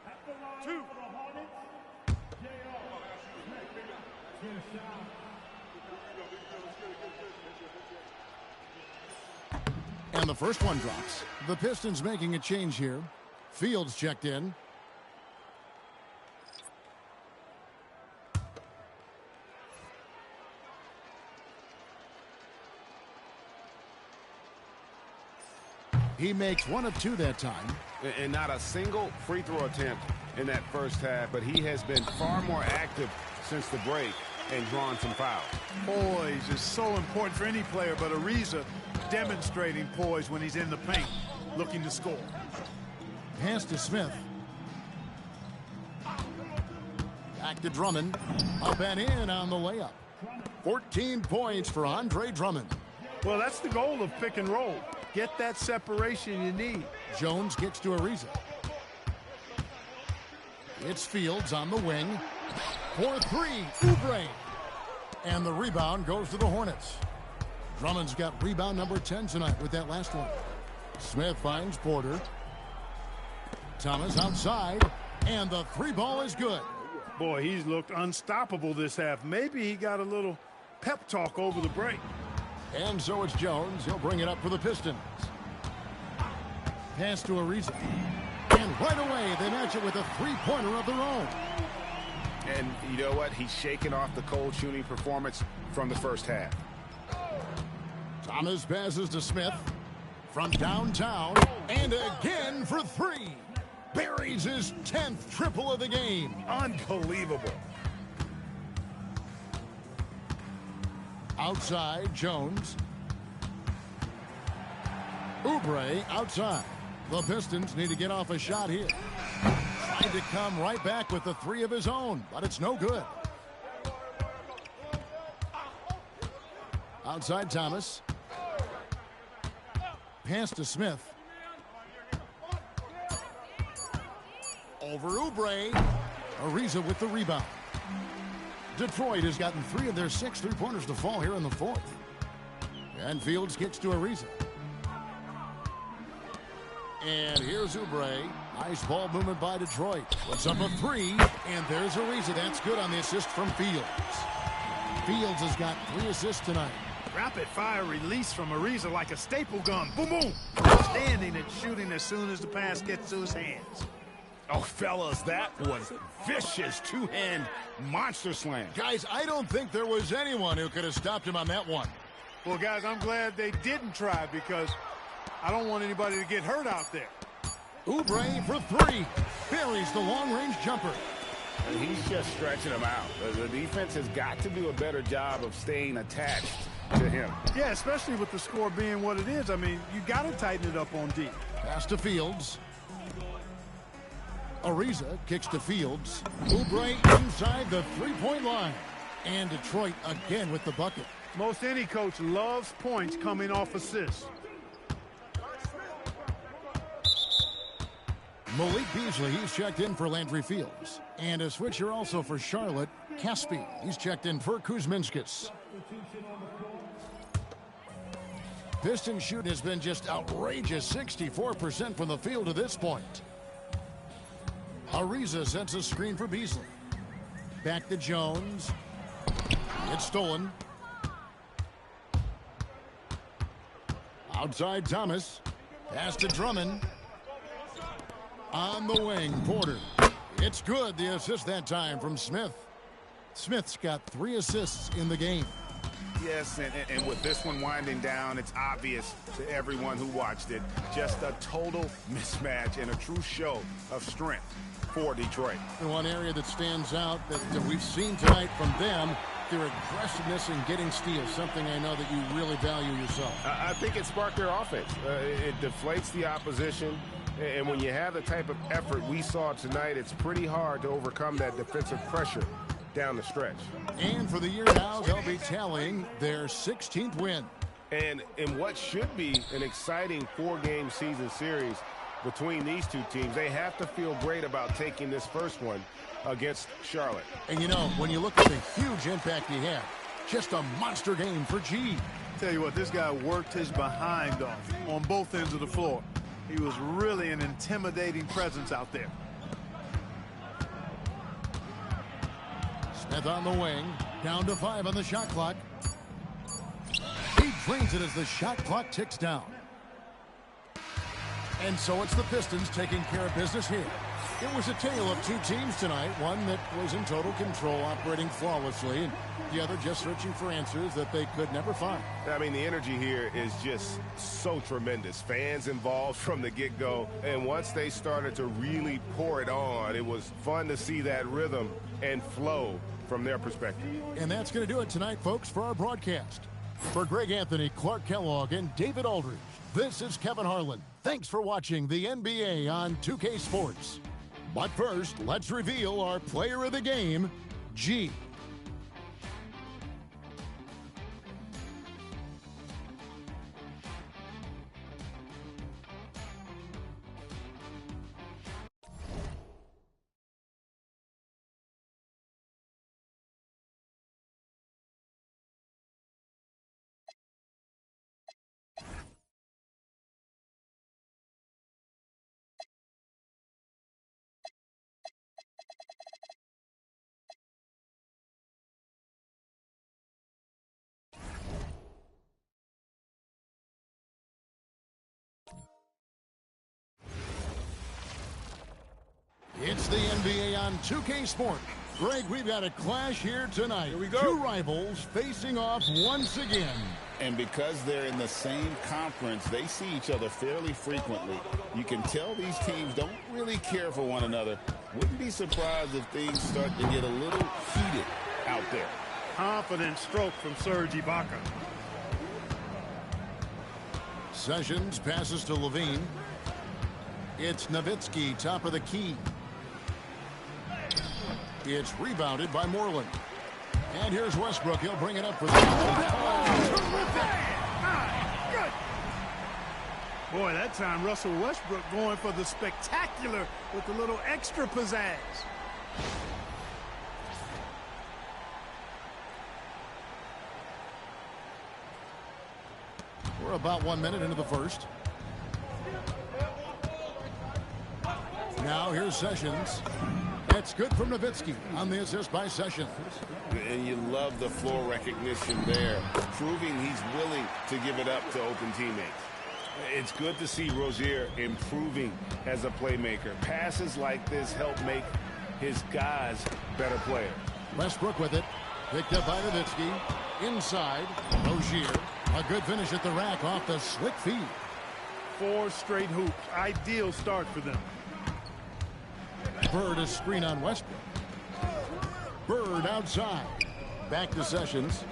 And the first one drops. The Pistons making a change here. Fields checked in. He makes 1 of 2 that time. And not a single free throw attempt in that first half, but he has been far more active since the break and drawn some fouls. Poise is so important for any player, but Ariza demonstrating poise when he's in the paint, looking to score. Pass to Smith. Back to Drummond. Up and in on the layup. 14 points for Andre Drummond. Well, that's the goal of pick and roll. Get that separation you need. Jones gets to Ariza. It's Fields on the wing. For 3, Oubre. And the rebound goes to the Hornets. Drummond's got rebound number 10 tonight with that last one. Smith finds Porter. Thomas outside. And the 3 ball is good. Boy, he's looked unstoppable this half. Maybe he got a little pep talk over the break. And so it's Jones. He'll bring it up for the Pistons. Pass to Ariza. And right away, they match it with a 3-pointer of their own. And you know what? He's shaking off the cold shooting performance from the first half. Thomas passes to Smith from downtown. And again for 3. Buries his 10th triple of the game. Unbelievable. Outside, Jones. Oubre outside. The Pistons need to get off a shot here. Trying to come right back with the 3 of his own, but it's no good. Outside, Thomas. Pass to Smith. Over Oubre. Ariza with the rebound. Detroit has gotten 3 of their 6 3-pointers to fall here in the 4th. And Fields gets to Ariza. And here's Oubre. Nice ball movement by Detroit. Puts up a 3. And there's Ariza. That's good on the assist from Fields. Fields has got 3 assists tonight. Rapid fire release from Ariza like a staple gun. Boom, boom. Standing and shooting as soon as the pass gets to his hands. Oh, fellas, that was vicious 2-hand monster slam. Guys, I don't think there was anyone who could have stopped him on that one. Well, guys, I'm glad they didn't try because I don't want anybody to get hurt out there. Oubre for 3. Buries the long-range jumper. And he's just stretching him out. The defense has got to do a better job of staying attached to him. Yeah, especially with the score being what it is. I mean, you got to tighten it up on D. Pass to Fields. Ariza kicks to Fields. Oubre inside the 3-point line. And Detroit again with the bucket. Most any coach loves points coming off assists. Malik Beasley, he's checked in for Landry Fields. And a switcher also for Charlotte, Caspi. He's checked in for Kuzminskis. Pistons shooting has been just outrageous, 64% from the field to this point. Ariza sets a screen for Beasley. Back to Jones. It's stolen. Outside Thomas. Pass to Drummond. On the wing, Porter. It's good, the assist that time from Smith. Smith's got 3 assists in the game. Yes, and with this one winding down, it's obvious to everyone who watched it. Just a total mismatch and a true show of strength for Detroit. And one area that stands out that we've seen tonight from them, their aggressiveness in getting steals, something I know that you really value yourself. I think it sparked their offense. It deflates the opposition. And when you have the type of effort we saw tonight, it's pretty hard to overcome that defensive pressure down the stretch. And for the year now, they'll be tallying their 16th win. And in what should be an exciting 4-game season series between these two teams, they have to feel great about taking this first one against Charlotte. And you know, when you look at the huge impact he had, just a monster game for G. Tell you what, this guy worked his behind off on both ends of the floor. He was really an intimidating presence out there. Smith on the wing, down to 5 on the shot clock. He drains it as the shot clock ticks down. And so it's the Pistons taking care of business here. It was a tale of two teams tonight, one that was in total control, operating flawlessly, and the other just searching for answers that they could never find. I mean, the energy here is just so tremendous. Fans involved from the get-go, and once they started to really pour it on, it was fun to see that rhythm and flow from their perspective. And that's going to do it tonight, folks, for our broadcast. For Greg Anthony, Clark Kellogg, and David Aldridge, this is Kevin Harlan. Thanks for watching the NBA on 2K Sports. But first, let's reveal our player of the game, G. It's the NBA on 2K Sport. Greg, we've got a clash here tonight. Here we go. Two rivals facing off once again. And because they're in the same conference, they see each other fairly frequently. You can tell these teams don't really care for one another. Wouldn't be surprised if things start to get a little heated out there. Confident stroke from Serge Ibaka. Sessions passes to Levine. It's Nowitzki, top of the key. It's rebounded by Moreland. And here's Westbrook. He'll bring it up for the... Boy, that time Russell Westbrook going for the spectacular with a little extra pizzazz. We're about 1 minute into the first. Now here's Sessions. That's good from Nowitzki on the assist by Sessions. And you love the floor recognition there, proving he's willing to give it up to open teammates. It's good to see Rozier improving as a playmaker. Passes like this help make his guys better players. Westbrook with it. Picked up by Nowitzki. Inside, Rozier. A good finish at the rack off the slick feed. 4 straight hoops. Ideal start for them. Bird, a screen on Westbrook. Bird outside. Back to Sessions.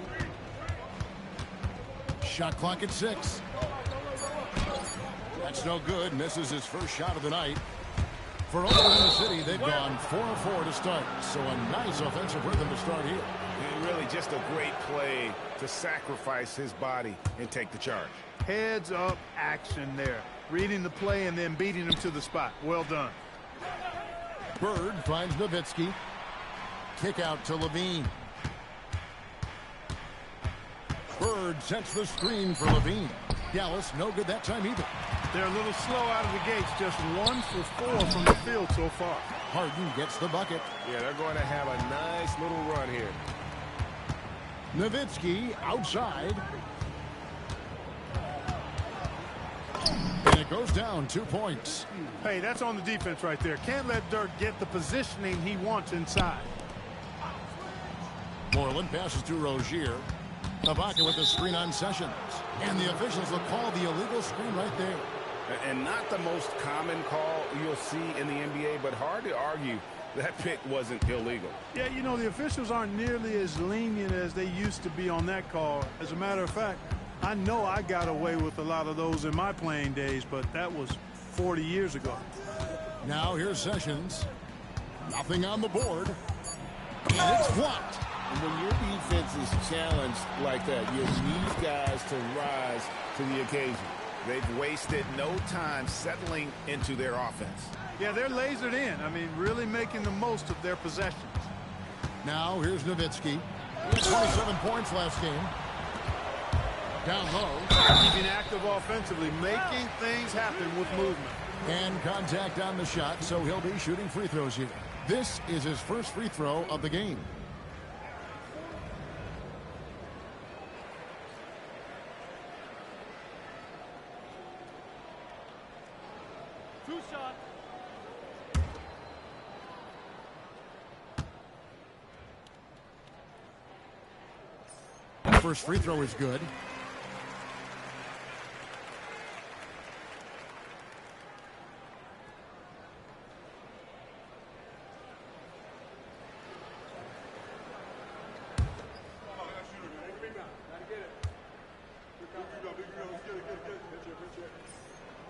Shot clock at 6. That's no good. Misses his first shot of the night. For Oklahoma City, they've gone 4-4 to start. So a nice offensive rhythm to start here. And really just a great play to sacrifice his body and take the charge. Heads up action there. Reading the play and then beating him to the spot. Well done. Bird finds Nowitzki. Kick out to Levine. Bird sets the screen for Levine. Dallas no good that time either. They're a little slow out of the gates. Just 1 for 4 from the field so far. Harden gets the bucket. Yeah, they're going to have a nice little run here. Nowitzki outside. And it goes down 2 points. Hey, that's on the defense right there. Can't let Dirk get the positioning he wants inside. Moreland passes to Rozier. Ibaka with the screen on Sessions. And the officials will call the illegal screen right there. And not the most common call you'll see in the NBA, but hard to argue that pick wasn't illegal. Yeah, you know, the officials aren't nearly as lenient as they used to be on that call. As a matter of fact, I know I got away with a lot of those in my playing days, but that was 40 years ago. Now here's Sessions. Nothing on the board. And it's blocked. When your defense is challenged like that, you need guys to rise to the occasion. They've wasted no time settling into their offense. Yeah, they're lasered in. I mean, really making the most of their possessions. Now here's Nowitzki. 27 points last game. Down low. Keeping active offensively, making things happen with movement. And contact on the shot, so he'll be shooting free throws here. This is his first free throw of the game. Two shots. First free throw is good.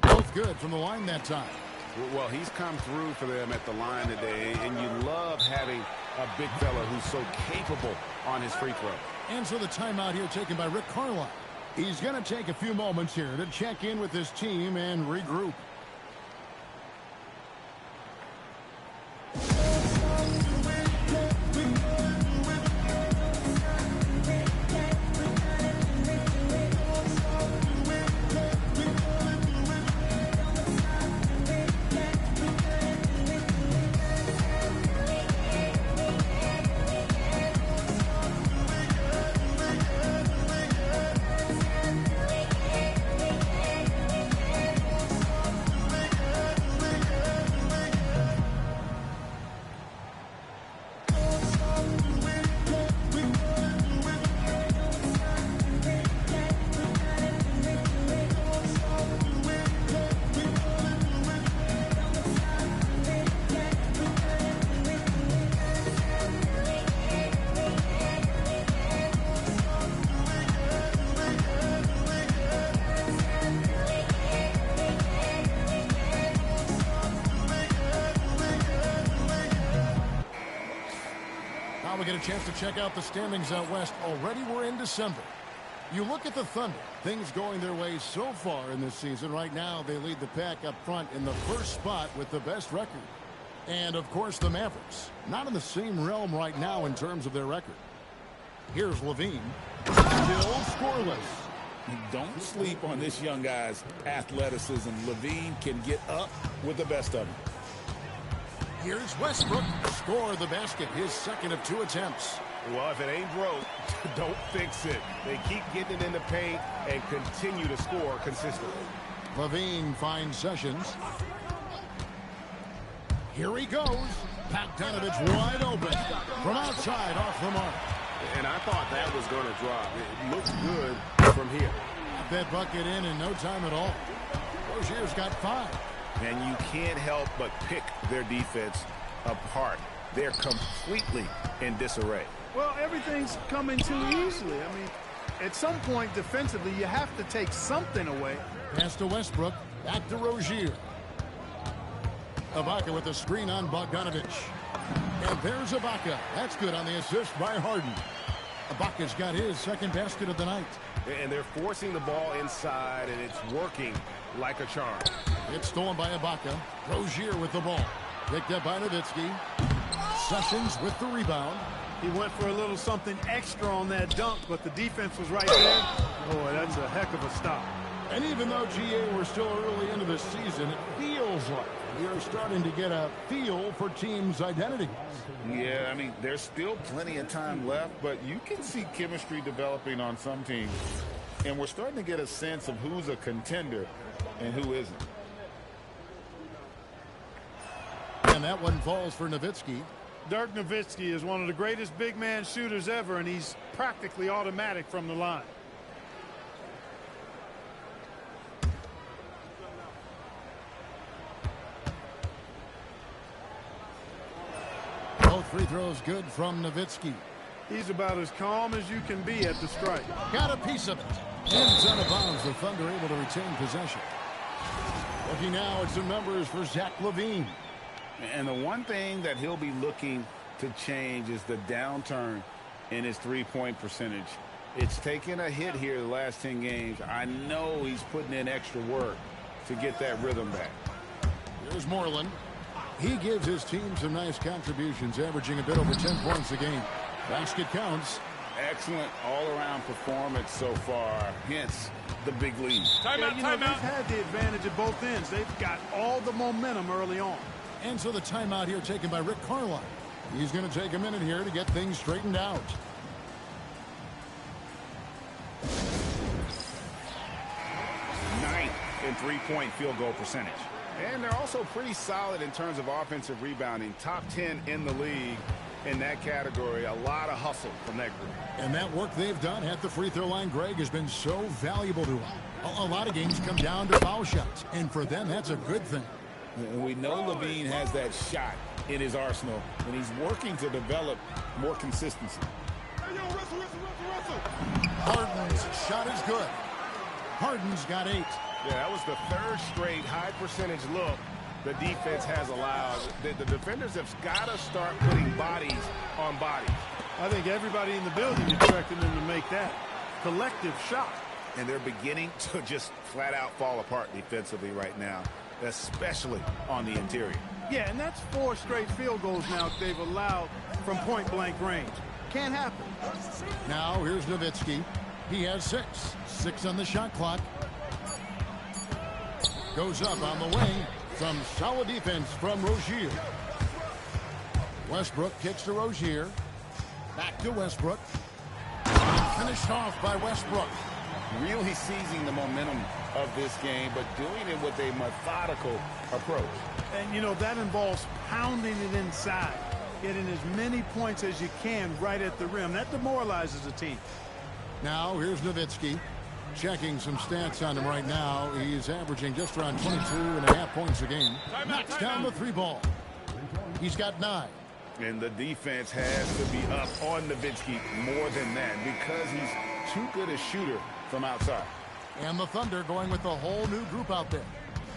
Both good from the line that time. Well, he's come through for them at the line today, and you love having a big fella who's so capable on his free throw. And so the timeout here taken by Rick Carlisle. He's going to take a few moments here to check in with his team and regroup. Now we get a chance to check out the standings out west. Already we're in December. You look at the Thunder, things going their way so far in this season. Right now they lead the pack up front in the first spot with the best record. And of course the Mavericks, not in the same realm right now in terms of their record. Here's Levine, still scoreless. Don't sleep on this young guy's athleticism. Levine can get up with the best of them. Here's Westbrook, score the basket, his second of 2 attempts. Well, if it ain't broke, don't fix it. They keep getting it in the paint and continue to score consistently. Levine finds Sessions. Here he goes. Bogdanovich wide open. From outside, off the mark. And I thought that was going to drop. It looks good from here. Got that bucket in no time at all. Rozier's got 5. And you can't help but pick their defense apart. They're completely in disarray. Well, everything's coming too easily. I mean, at some point defensively, you have to take something away. Pass to Westbrook. Back to Rozier. Ibaka with a screen on Bogdanovich. And there's Ibaka. That's good on the assist by Harden. Ibaka's got his second basket of the night. And they're forcing the ball inside, and it's working like a charm. It's stolen by Ibaka. Rozier with the ball. Picked up by Nowitzki. Sessions with the rebound. He went for a little something extra on that dunk, but the defense was right there. Boy, that's a heck of a stop. And even though, GA, we're still early into the season, it feels like we are starting to get a feel for teams' identities. Yeah, I mean, there's still plenty of time left, but you can see chemistry developing on some teams. And we're starting to get a sense of who's a contender and who isn't. And that one falls for Nowitzki. Dirk Nowitzki is one of the greatest big man shooters ever, and he's practically automatic from the line. Both free throws good from Nowitzki. He's about as calm as you can be at the strike. Got a piece of it. Ends out of bounds. The Thunder able to retain possession. Looking now at some numbers for Zach LaVine. And the one thing that he'll be looking to change is the downturn in his three-point percentage. It's taken a hit here the last 10 games. I know he's putting in extra work to get that rhythm back. Here's Moreland. He gives his team some nice contributions, averaging a bit over 10 points a game. Basket counts. Excellent all-around performance so far, hence the big lead. Timeout. They've had the advantage at both ends. They've got all the momentum early on. And so the timeout here taken by Rick Carlisle. He's going to take a minute here to get things straightened out. Ninth in three-point field goal percentage. And they're also pretty solid in terms of offensive rebounding. Top 10 in the league in that category. A lot of hustle from that group. And that work they've done at the free throw line, Greg, has been so valuable to them. A lot of games come down to foul shots, and for them, that's a good thing. And we know Levine has that shot in his arsenal, and he's working to develop more consistency. Harden's shot is good. Harden's got 8. Yeah, that was the third straight high percentage look the defense has allowed. The defenders have got to start putting bodies on bodies. I think everybody in the building expecting them to make that collective shot. And they're beginning to just flat out fall apart defensively right now, especially on the interior. Yeah, and that's 4 straight field goals now they've allowed from point-blank range. Can't happen. Now here's Nowitzki. He has 6. 6 on the shot clock. Goes up on the wing. Some solid defense from Rozier. Westbrook kicks to Rozier. Back to Westbrook. Finished off by Westbrook. Really seizing the momentum of this game, but doing it with a methodical approach. And, you know, that involves pounding it inside, getting as many points as you can right at the rim. That demoralizes a team. Now here's Nowitzki. Checking some stats on him right now. He's averaging just around 22.5 points a game. Knocks down the 3 ball. He's got 9. And the defense has to be up on Nowitzki more than that because he's too good a shooter from outside. And the Thunder going with a whole new group out there.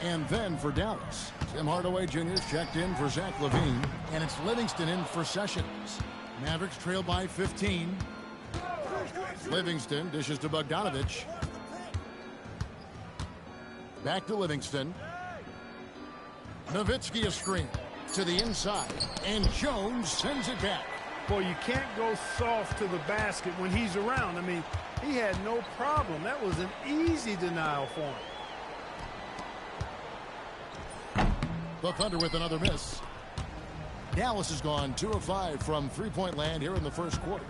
And then for Dallas, Tim Hardaway Jr. checked in for Zach LaVine, and it's Livingston in for Sessions. Mavericks trail by 15. Livingston dishes to Bogdanovich. Back to Livingston. Nowitzki a screen to the inside, and Jones sends it back. Boy, you can't go soft to the basket when he's around. I mean, he had no problem. That was an easy denial for him. The Thunder with another miss. Dallas has gone 2 of 5 from three-point land here in the first quarter.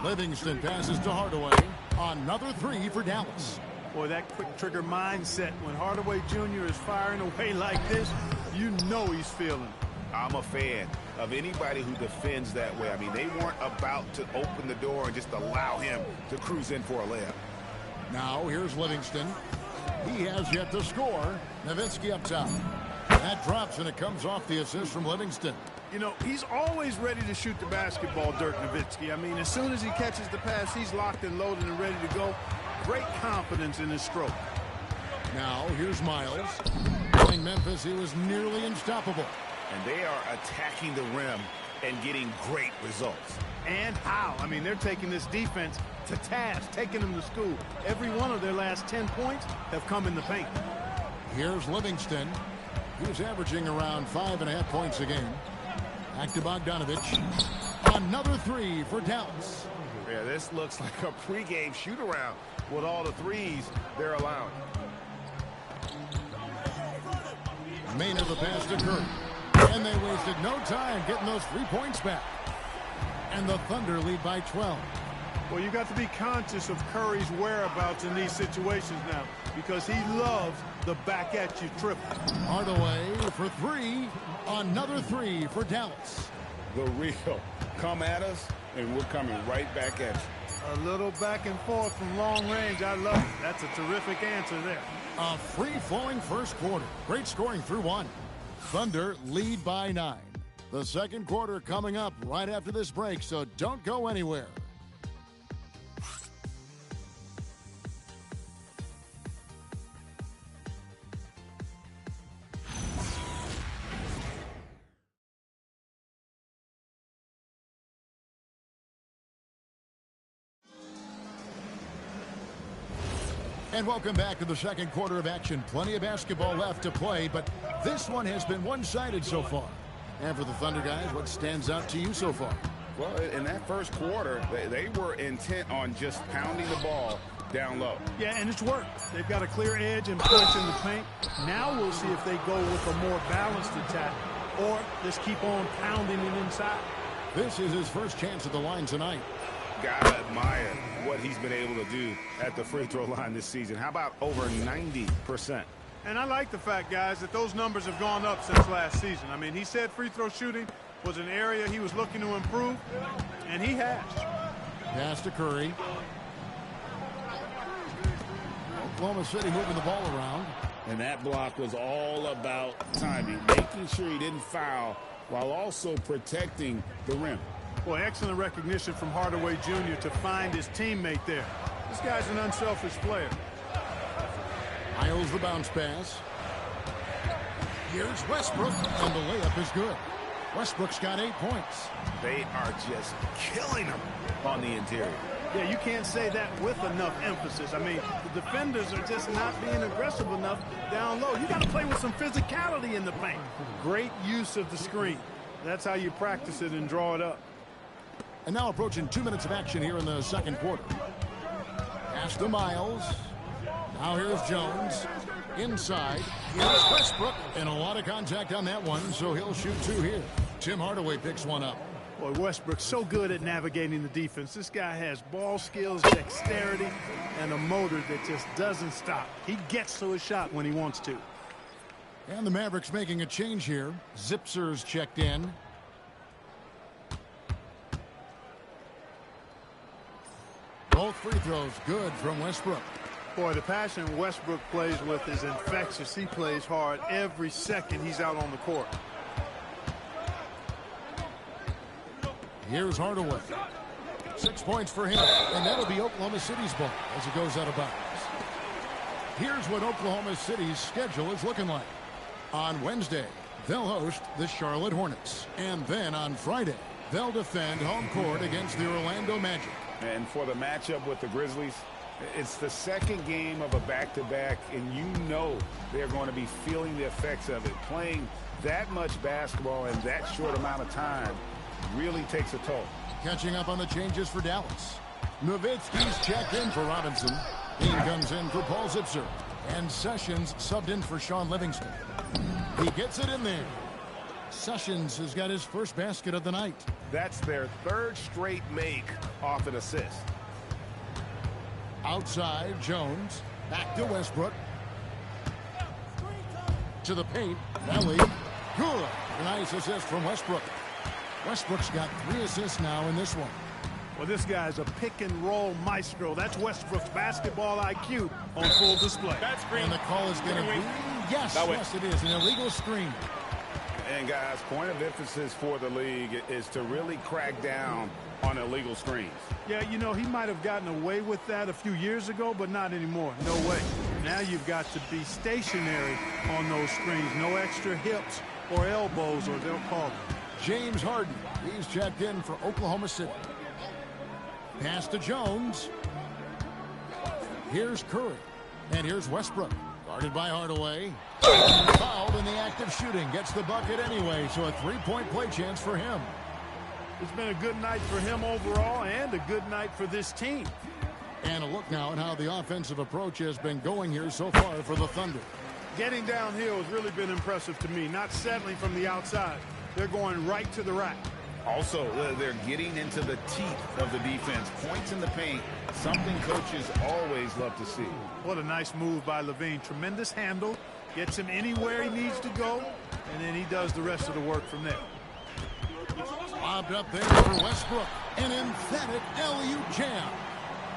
Livingston passes to Hardaway. Another 3 for Dallas. Boy, that quick trigger mindset when Hardaway Jr. is firing away like this, you know he's feeling. I'm a fan of anybody who defends that way. I mean, they weren't about to open the door and just allow him to cruise in for a layup. Now here's Livingston. He has yet to score. Nowitzki up top. That drops, and it comes off the assist from Livingston. You know, he's always ready to shoot the basketball, Dirk Nowitzki. I mean, as soon as he catches the pass, he's locked and loaded and ready to go. Great confidence in his stroke. Now here's Miles. Playing Memphis, he was nearly unstoppable. And they are attacking the rim and getting great results. And how? I mean, they're taking this defense to task, taking them to school. Every one of their last 10 points have come in the paint. Here's Livingston. He's averaging around 5.5 points a game. Back to Bogdanovich. Another 3 for Dallas. Yeah, this looks like a pregame shoot-around with all the threes they're allowing. Maynard the pass to Curry. And they wasted no time getting those 3 points back. And the Thunder lead by 12. Well, you got to be conscious of Curry's whereabouts in these situations now because he loves the back-at-you triple. Hardaway for 3. Another 3 for Dallas. The real come at us, and we're coming right back at you. A little back and forth from long range. I love it. That's a terrific answer there. A free-flowing first quarter. Great scoring through 1. Thunder lead by 9. The second quarter coming up right after this break, so don't go anywhere. And welcome back to the second quarter of action. Plenty of basketball left to play, but this one has been one-sided so far. And for the Thunder guys, what stands out to you so far? Well, in that first quarter, they were intent on just pounding the ball down low. Yeah, and it's worked. They've got a clear edge and points in the paint. Now we'll see if they go with a more balanced attack or just keep on pounding it inside. This is his first chance at the line tonight. Gotta admire what he's been able to do at the free throw line this season. How about over 90%? And I like the fact, guys, that those numbers have gone up since last season. I mean, he said free throw shooting was an area he was looking to improve, and he has. Pass to Curry. Oklahoma City moving the ball around. And that block was all about timing, making sure he didn't foul while also protecting the rim. Boy, excellent recognition from Hardaway Jr. to find his teammate there. This guy's an unselfish player. Miles the bounce pass. Here's Westbrook, and the layup is good. Westbrook's got 8 points. They are just killing him on the interior. Yeah, you can't say that with enough emphasis. I mean, the defenders are just not being aggressive enough down low. You got to play with some physicality in the paint. Great use of the screen. That's how you practice it and draw it up. And now approaching 2 minutes of action here in the second quarter. Pass to Miles. Now here's Jones. Inside. Here's Westbrook. And a lot of contact on that one, so he'll shoot 2 here. Tim Hardaway picks one up. Boy, Westbrook's so good at navigating the defense. This guy has ball skills, dexterity, and a motor that just doesn't stop. He gets to his shot when he wants to. And the Mavericks making a change here. Zipser's checked in. Both free throws good from Westbrook. Boy, the passion Westbrook plays with is infectious. He plays hard every second he's out on the court. Here's Hardaway. 6 points for him, and that'll be Oklahoma City's ball as it goes out of bounds. Here's what Oklahoma City's schedule is looking like. On Wednesday, they'll host the Charlotte Hornets. And then on Friday, they'll defend home court against the Orlando Magic. And for the matchup with the Grizzlies, it's the second game of a back-to-back, and you know they're going to be feeling the effects of it. Playing that much basketball in that short amount of time really takes a toll. Catching up on the changes for Dallas. Nowitzki's checked in for Robinson. Dean comes in for Paul Zipser. And Sessions subbed in for Sean Livingston. He gets it in there. Sessions has got his first basket of the night. That's their 3rd straight make off an assist. Outside, Jones. Back to Westbrook. To the paint. Belly. Good. Nice assist from Westbrook. Westbrook's got 3 assists now in this one. Well, this guy's a pick-and-roll maestro. That's Westbrook's basketball IQ on full display. And the call is going to be, yes, it is, an illegal screen. And, guys, point of emphasis for the league is to really crack down on illegal screens. Yeah, you know, he might have gotten away with that a few years ago, but not anymore. No way. Now you've got to be stationary on those screens. No extra hips or elbows, or they'll call it. James Harden, he's checked in for Oklahoma City. Pass to Jones. Here's Curry. And here's Westbrook. Guarded by Hardaway. Fouled in the act of shooting. Gets the bucket anyway, so a 3-point play chance for him. It's been a good night for him overall and a good night for this team. And a look now at how the offensive approach has been going here so far for the Thunder. Getting downhill has really been impressive to me. Not settling from the outside. They're going right to the rack. Also, they're getting into the teeth of the defense. Points in the paint, something coaches always love to see. What a nice move by Levine. Tremendous handle. Gets him anywhere he needs to go, and then he does the rest of the work from there. Lobbed up there for Westbrook. An emphatic alley-oop jam.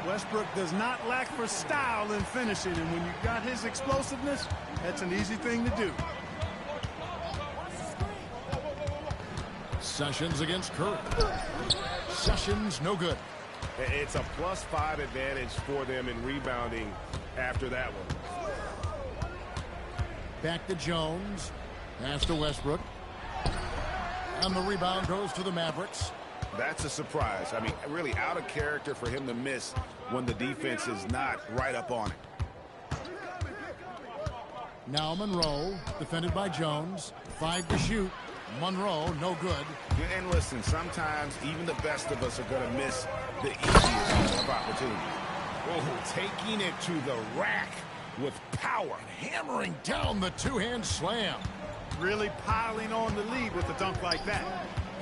Westbrook does not lack for style in finishing, and when you've got his explosiveness, that's an easy thing to do. Sessions against Curry. Sessions, no good. It's a +5 advantage for them in rebounding after that one. Back to Jones. Pass to Westbrook. And the rebound goes to the Mavericks. That's a surprise. I mean, really out of character for him to miss when the defense is not right up on it. Now Monroe, defended by Jones. 5 to shoot. Monroe, no good. And listen, sometimes even the best of us are going to miss the easiest of opportunities. Oh, taking it to the rack with power. Hammering down the two-hand slam. Really piling on the lead with a dunk like that.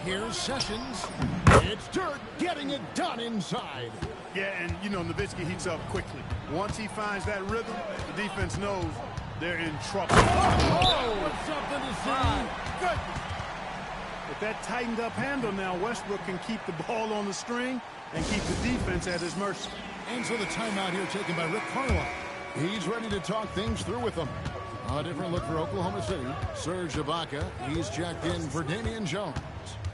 Here's Sessions. It's Dirk getting it done inside. Yeah, and, you know, Nowitzki heats up quickly. Once he finds that rhythm, the defense knows they're in trouble. Oh, Something to see. goodness. With that tightened up handle now, Westbrook can keep the ball on the string and keep the defense at his mercy. And so the timeout here taken by Rick Carlisle. He's ready to talk things through with them. A different look for Oklahoma City. Serge Ibaka, he's checked in for Damian Jones.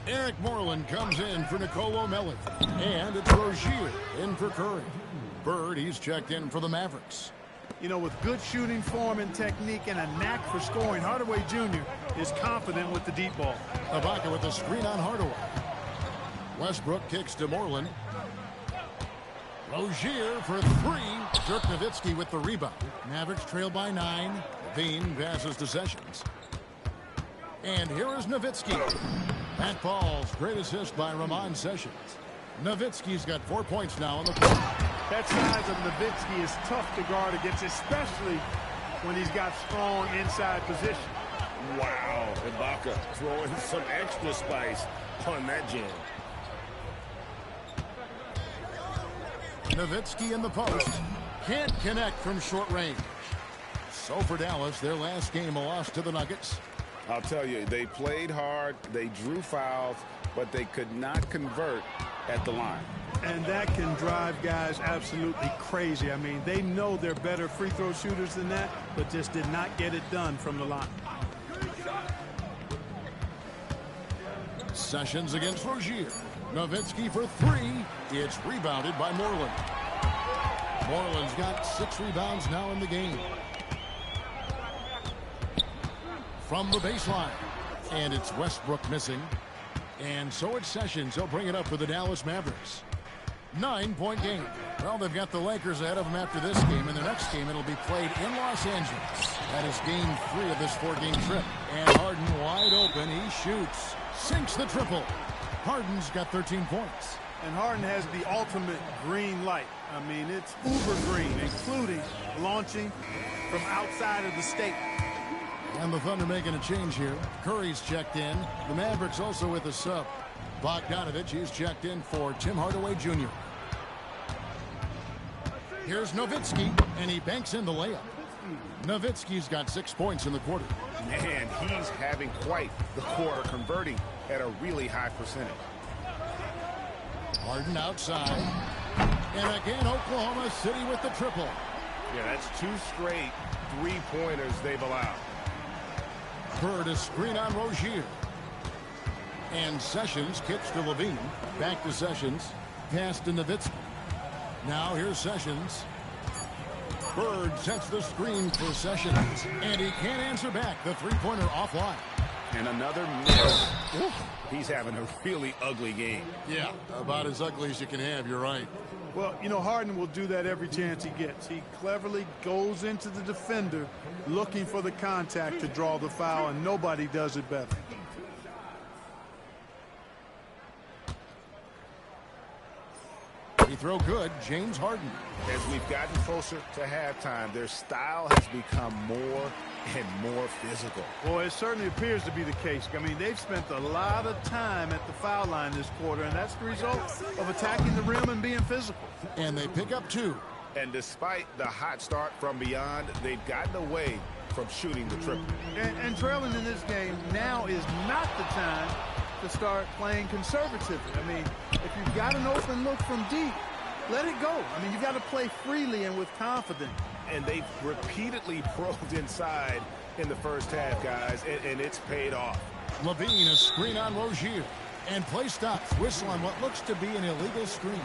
Eric Moreland comes in for Nicolo Melli. And it's Rozier in for Curry. Bird, he's checked in for the Mavericks. You know, with good shooting form and technique and a knack for scoring, Hardaway Jr. is confident with the deep ball. Ibaka with the screen on Hardaway. Westbrook kicks to Moreland. Rozier for three. Dirk Nowitzki with the rebound. Mavericks trail by 9. Levine passes to Sessions. And here is Nowitzki. That ball's great assist by Ramon Sessions. Nowitzki's got 4 points now in the quarter. That size of Nowitzki is tough to guard against, especially when he's got strong inside position. Wow, Ibaka throwing some extra spice on that jam. Nowitzki in the post. Can't connect from short range. So for Dallas, their last game, a loss to the Nuggets. I'll tell you, they played hard, they drew fouls, but they could not convert at the line. And that can drive guys absolutely crazy. I mean, they know they're better free throw shooters than that, but just did not get it done from the line. Sessions against Rozier. Nowitzki for three. It's rebounded by Moreland. Moreland's got 6 rebounds now in the game. From the baseline. And it's Westbrook missing. And so it's Sessions. He'll bring it up for the Dallas Mavericks. 9-point game. Well, they've got the Lakers ahead of them after this game. And the next game, it'll be played in Los Angeles. That is game 3 of this 4-game trip. And Harden wide open. He shoots. Sinks the triple. Harden's got 13 points. And Harden has the ultimate green light. I mean, it's uber green, including launching from outside of the state. And the Thunder making a change here. Curry's checked in. The Mavericks also with a sub. Bogdanovich, he's checked in for Tim Hardaway Jr. Here's Nowitzki, and he banks in the layup. Nowitzki's got 6 points in the quarter. Man, he's having quite the quarter, converting at a really high percentage. Harden outside. And again, Oklahoma City with the triple. Yeah, that's 2 straight 3-pointers they've allowed. Bird a screen on Rozier. And Sessions kicks to Levine. Back to Sessions. Pass to Nowitzki. Now here's Sessions. Bird sets the screen for Sessions. And he can't answer back. The three-pointer offline. And another miss. He's having a really ugly game. Yeah, about as ugly as you can have. You're right. Well, you know, Harden will do that every chance he gets. He cleverly goes into the defender looking for the contact to draw the foul, and nobody does it better. He throw good, James Harden. As we've gotten closer to halftime, their style has become more and more physical. Well, it certainly appears to be the case. I mean, they've spent a lot of time at the foul line this quarter, and that's the result of attacking the rim and being physical. And they pick up 2. And despite the hot start from beyond, they've gotten away from shooting the triple. And trailing in this game, now is not the time to start playing conservatively. I mean, if you've got an open look from deep, let it go. I mean, you've got to play freely and with confidence. And they've repeatedly probed inside in the first half, guys, and it's paid off. Levine, a screen on Rozier. And play stops. Whistle on what looks to be an illegal screen.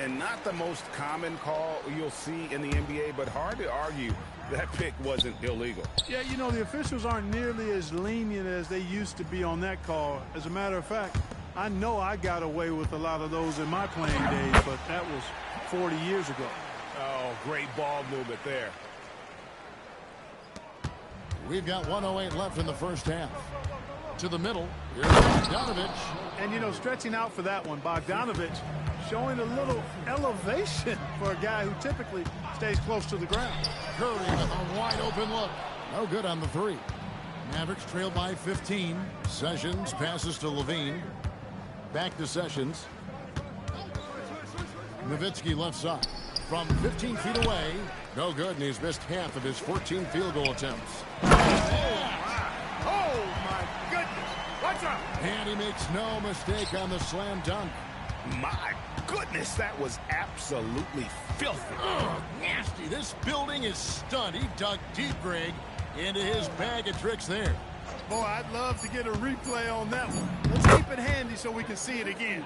And not the most common call you'll see in the NBA, but hard to argue that pick wasn't illegal. Yeah, you know, the officials aren't nearly as lenient as they used to be on that call. As a matter of fact, I know I got away with a lot of those in my playing days, but that was 40 years ago. Oh, great ball movement there. We've got 1:08 left in the first half. To the middle, here's Bogdanovich. And, you know, stretching out for that one, Bogdanovich showing a little elevation for a guy who typically stays close to the ground. Curry with a wide open look. No good on the 3. Mavericks trail by 15. Sessions passes to Levine. Back to Sessions. Nowitzki left side. from 15 feet away. No good, and he's missed half of his 14 field goal attempts. Oh, my goodness. Watch out. And he makes no mistake on the slam dunk. My goodness, that was absolutely filthy. Oh, nasty. This building is stunned. He dug deep, Greg, into his bag of tricks there. Boy, I'd love to get a replay on that one. Let's keep it handy so we can see it again.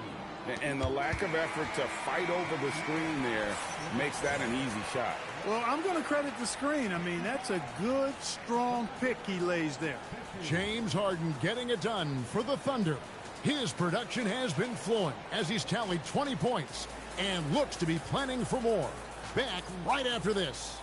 And the lack of effort to fight over the screen there makes that an easy shot. Well, I'm going to credit the screen. I mean, that's a good, strong pick he lays there. James Harden getting it done for the Thunder. His production has been flowing as he's tallied 20 points and looks to be planning for more. Back right after this.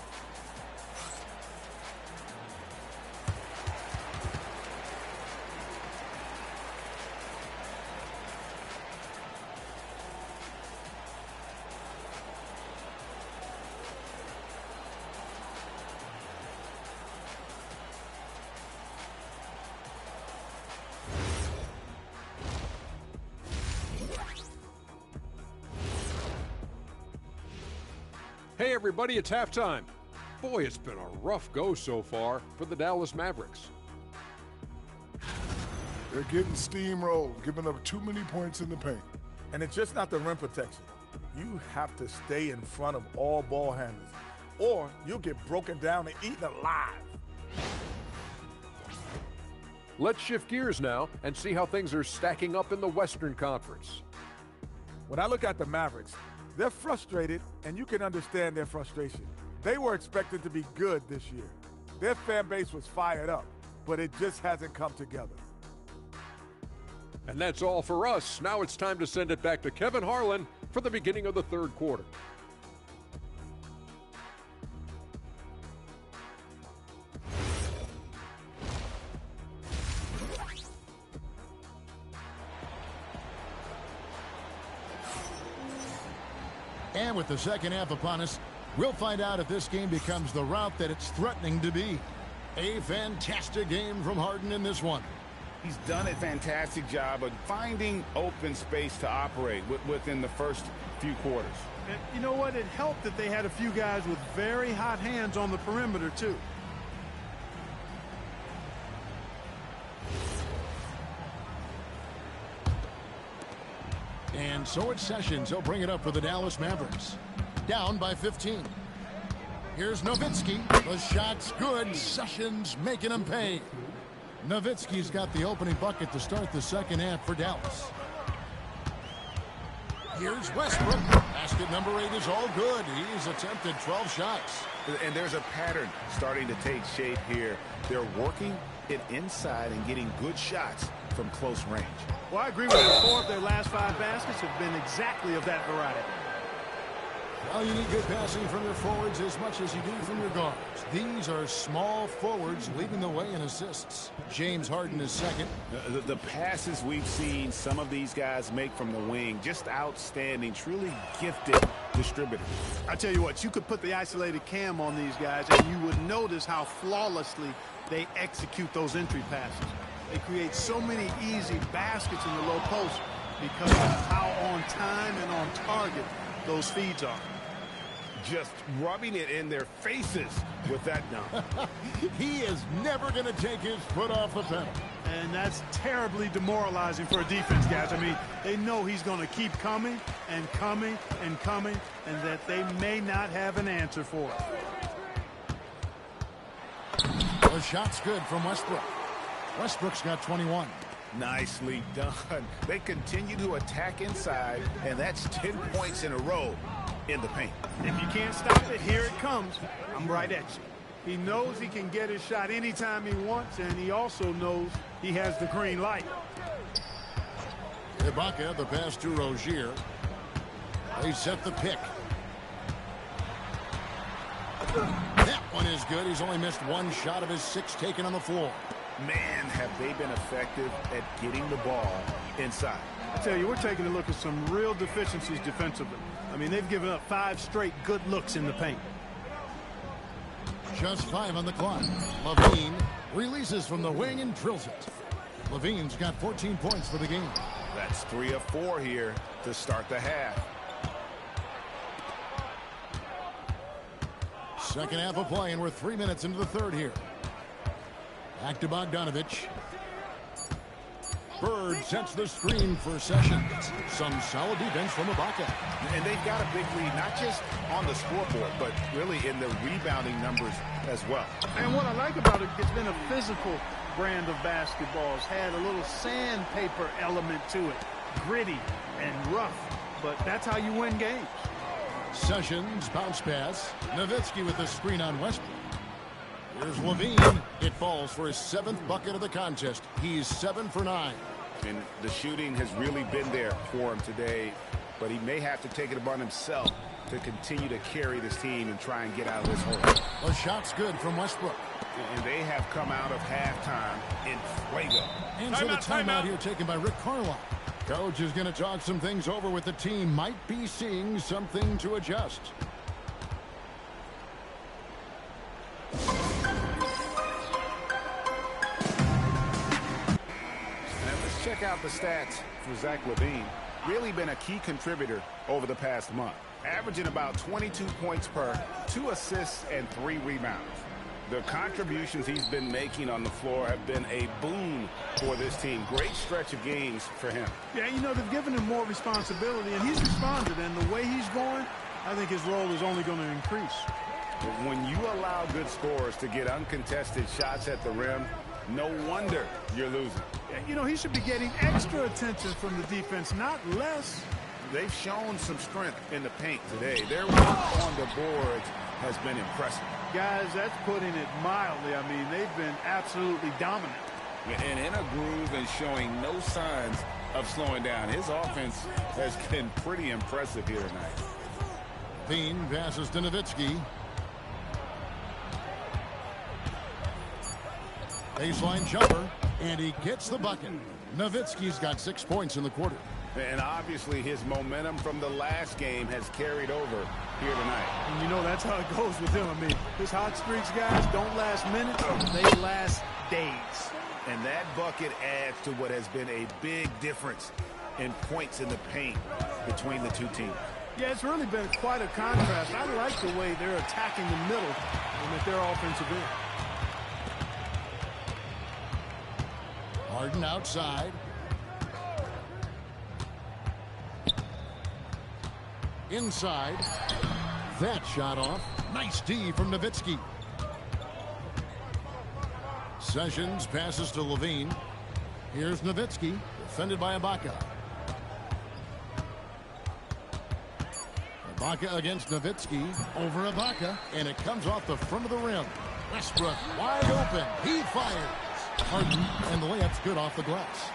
Hey everybody, it's halftime. Boy, it's been a rough go so far for the Dallas Mavericks. They're getting steamrolled, giving up too many points in the paint. And it's just not the rim protection. You have to stay in front of all ball handlers, or you'll get broken down and eaten alive. Let's shift gears now and see how things are stacking up in the Western Conference. When I look at the Mavericks, they're frustrated, and you can understand their frustration. They were expected to be good this year. Their fan base was fired up, but it just hasn't come together. And that's all for us. Now it's time to send it back to Kevin Harlan for the beginning of the third quarter. And with the second half upon us, we'll find out if this game becomes the route that it's threatening to be. A fantastic game from Harden in this one. He's done a fantastic job of finding open space to operate within the first few quarters. And you know what? It helped that they had a few guys with very hot hands on the perimeter, too. And so it's Sessions. He'll bring it up for the Dallas Mavericks. Down by 15. Here's Nowitzki. The shot's good. Sessions making him pay. Nowitzki's got the opening bucket to start the second half for Dallas. Here's Westbrook. Basket number 8 is all good. He's attempted 12 shots. And there's a pattern starting to take shape here. They're working it inside and getting good shots from close range. Well, I agree with you. 4 of their last 5 baskets have been exactly of that variety. Well, you need good passing from your forwards as much as you do from your guards. These are small forwards leading the way in assists. James Harden is second. The passes we've seen some of these guys make from the wing, just outstanding, truly gifted distributors. I tell you what, you could put the isolated cam on these guys and you would notice how flawlessly they execute those entry passes. They create so many easy baskets in the low post because of how on time and on target those feeds are. Just rubbing it in their faces with that dunk. He is never going to take his foot off the pedal. And that's terribly demoralizing for a defense, guys. I mean, they know he's going to keep coming and coming and coming, and that they may not have an answer for it. The shot's good from Westbrook. Westbrook's got 21. Nicely done. They continue to attack inside, and that's 10 points in a row in the paint. If you can't stop it, here it comes. I'm right at you. He knows he can get his shot anytime he wants, and he also knows he has the green light. Ibaka, the pass to Rozier. They set the pick. That one is good. He's only missed 1 shot of his 6 taken on the floor. Man, have they been effective at getting the ball inside. I tell you, we're taking a look at some real deficiencies defensively. I mean, they've given up 5 straight good looks in the paint. Just 5 on the clock. Levine releases from the wing and drills it. Levine's got 14 points for the game. That's 3 of 4 here to start the half. Second half of play, and we're 3 minutes into the third here. Back to Bogdanovich. Bird sets the screen for Sessions. Some solid defense from Ibaka. And they've got a big lead, not just on the scoreboard, but really in the rebounding numbers as well. And what I like about it, it's been a physical brand of basketball. It's had a little sandpaper element to it. Gritty and rough, but that's how you win games. Sessions, bounce pass. Nowitzki with the screen on Westbrook. Here's Levine. It falls for his 7th bucket of the contest. He's 7 for 9. And the shooting has really been there for him today, but he may have to take it upon himself to continue to carry this team and try and get out of this hole. The shot's good from Westbrook. And they have come out of halftime in fuego. And so the timeout here taken by Rick Carlisle. Coach is going to talk some things over with the team. Might be seeing something to adjust. Check out the stats for Zach LaVine. Really been a key contributor over the past month. Averaging about 22 points per, 2 assists, and 3 rebounds. The contributions he's been making on the floor have been a boon for this team. Great stretch of games for him. Yeah, you know, they've given him more responsibility, and he's responded. And the way he's going, I think his role is only going to increase. But when you allow good scorers to get uncontested shots at the rim, no wonder you're losing. You know, he should be getting extra attention from the defense, not less. They've shown some strength in the paint today. Their work on the boards has been impressive. Guys, that's putting it mildly. I mean, they've been absolutely dominant. And in a groove and showing no signs of slowing down. His offense has been pretty impressive here tonight. Bean passes to Nowitzki. Baseline jumper, and he gets the bucket. Nowitzki's got 6 points in the quarter. And obviously his momentum from the last game has carried over here tonight. And you know that's how it goes with him. I mean, his hot streaks, guys, don't last minutes. They last days. And that bucket adds to what has been a big difference in points in the paint between the two teams. Yeah, it's really been quite a contrast. I like the way they're attacking the middle and at their offensive end. Harden outside. Inside. That shot off. Nice D from Nowitzki. Sessions passes to Levine. Here's Nowitzki, defended by Ibaka. Ibaka against Nowitzki. Over Ibaka, and it comes off the front of the rim. Westbrook wide open. He fires. Harden, and the layup's good off the glass.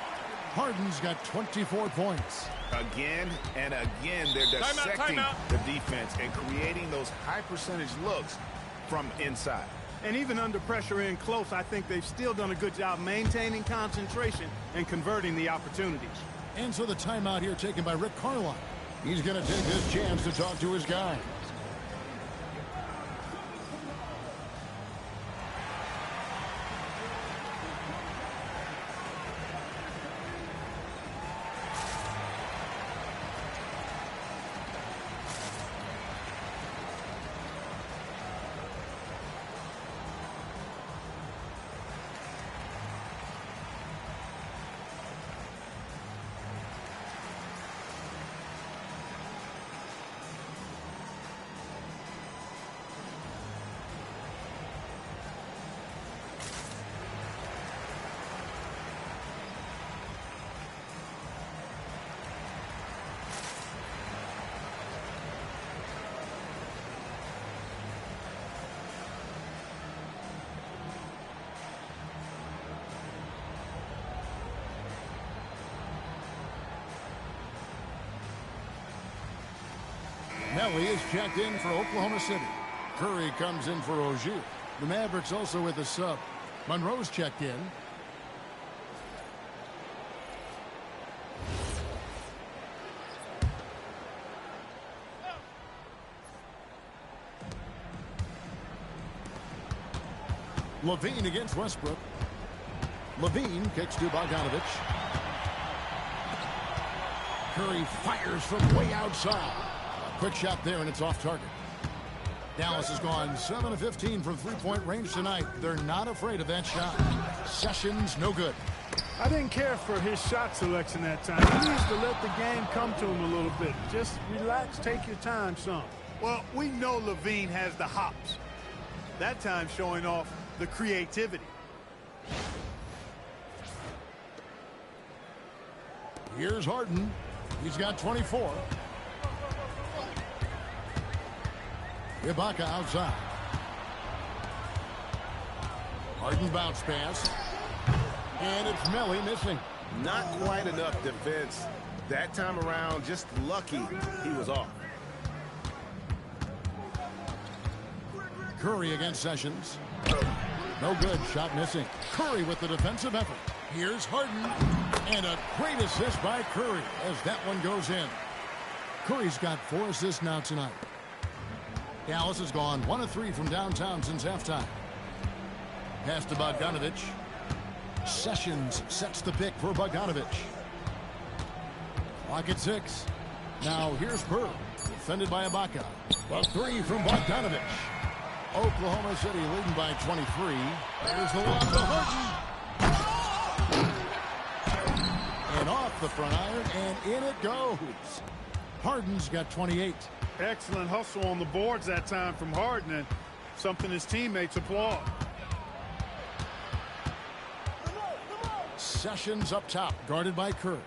Harden's got 24 points. Again and again, they're dissecting the defense and creating those high percentage looks from inside. And even under pressure in close, I think they've still done a good job maintaining concentration and converting the opportunities. And so the timeout here taken by Rick Carlisle. He's going to take this chance to talk to his guy. Nelly is checked in for Oklahoma City. Curry comes in for Ogier. The Mavericks also with a sub. Monroe's checked in. Levine against Westbrook. Levine kicks to Bogdanovich. Curry fires from way outside. A quick shot there, and it's off target. Dallas has gone 7 of 15 from three-point range tonight. They're not afraid of that shot. Sessions, no good. I didn't care for his shot selection that time. He needs to let the game come to him a little bit. Just relax, take your time some. Well, we know Levine has the hops. That time showing off the creativity. Here's Harden. He's got 24. Ibaka outside. Harden bounce pass. And it's Melly missing. Not quite enough defense. That time around, just lucky he was off. Curry against Sessions. No good. Shot missing. Curry with the defensive effort. Here's Harden. And a great assist by Curry as that one goes in. Curry's got 4 assists now tonight. Dallas has gone 1 of 3 from downtown since halftime. Pass to Bogdanovich. Sessions sets the pick for Bogdanovich. Clock at 6. Now here's Bird. Defended by Ibaka. A 3 from Bogdanovich. Oklahoma City leading by 23. There's the lob to Harden. And off the front iron, and in it goes. Harden's got 28. Excellent hustle on the boards that time from Harden, and something his teammates applaud. Sessions up top, guarded by Curry.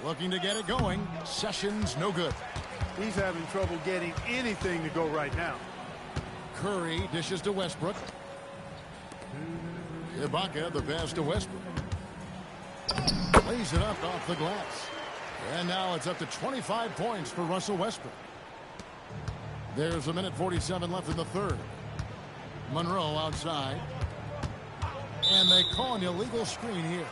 Looking to get it going. Sessions, no good. He's having trouble getting anything to go right now. Curry dishes to Westbrook. Ibaka, the pass to Westbrook. Lays it up off the glass. And now it's up to 25 points for Russell Westbrook. There's a minute 47 left in the third. Monroe outside. And they call an illegal screen here.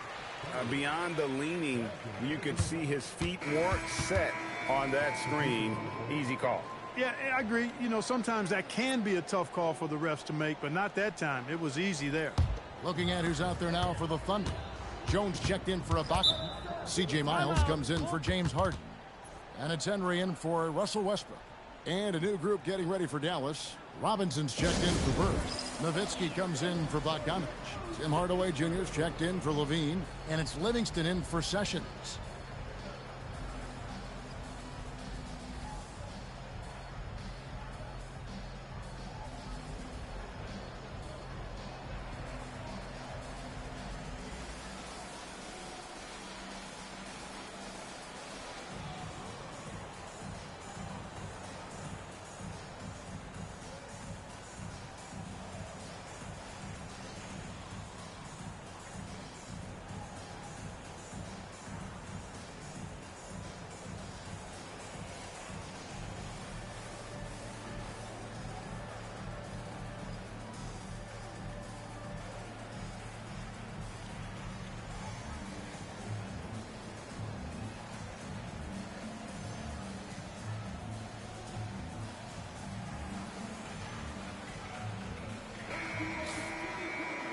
Beyond the leaning, you could see his feet weren't set on that screen. Easy call. Yeah, I agree. You know, sometimes that can be a tough call for the refs to make, but not that time. It was easy there. Looking at who's out there now for the Thunder. Jones checked in for Ibaka. C.J. Miles comes in for James Harden. And it's Henry in for Russell Westbrook. And a new group getting ready for Dallas. Robinson's checked in for Bird. Nowitzki comes in for Bogdanovich. Tim Hardaway Jr.'s checked in for Levine. And it's Livingston in for Sessions.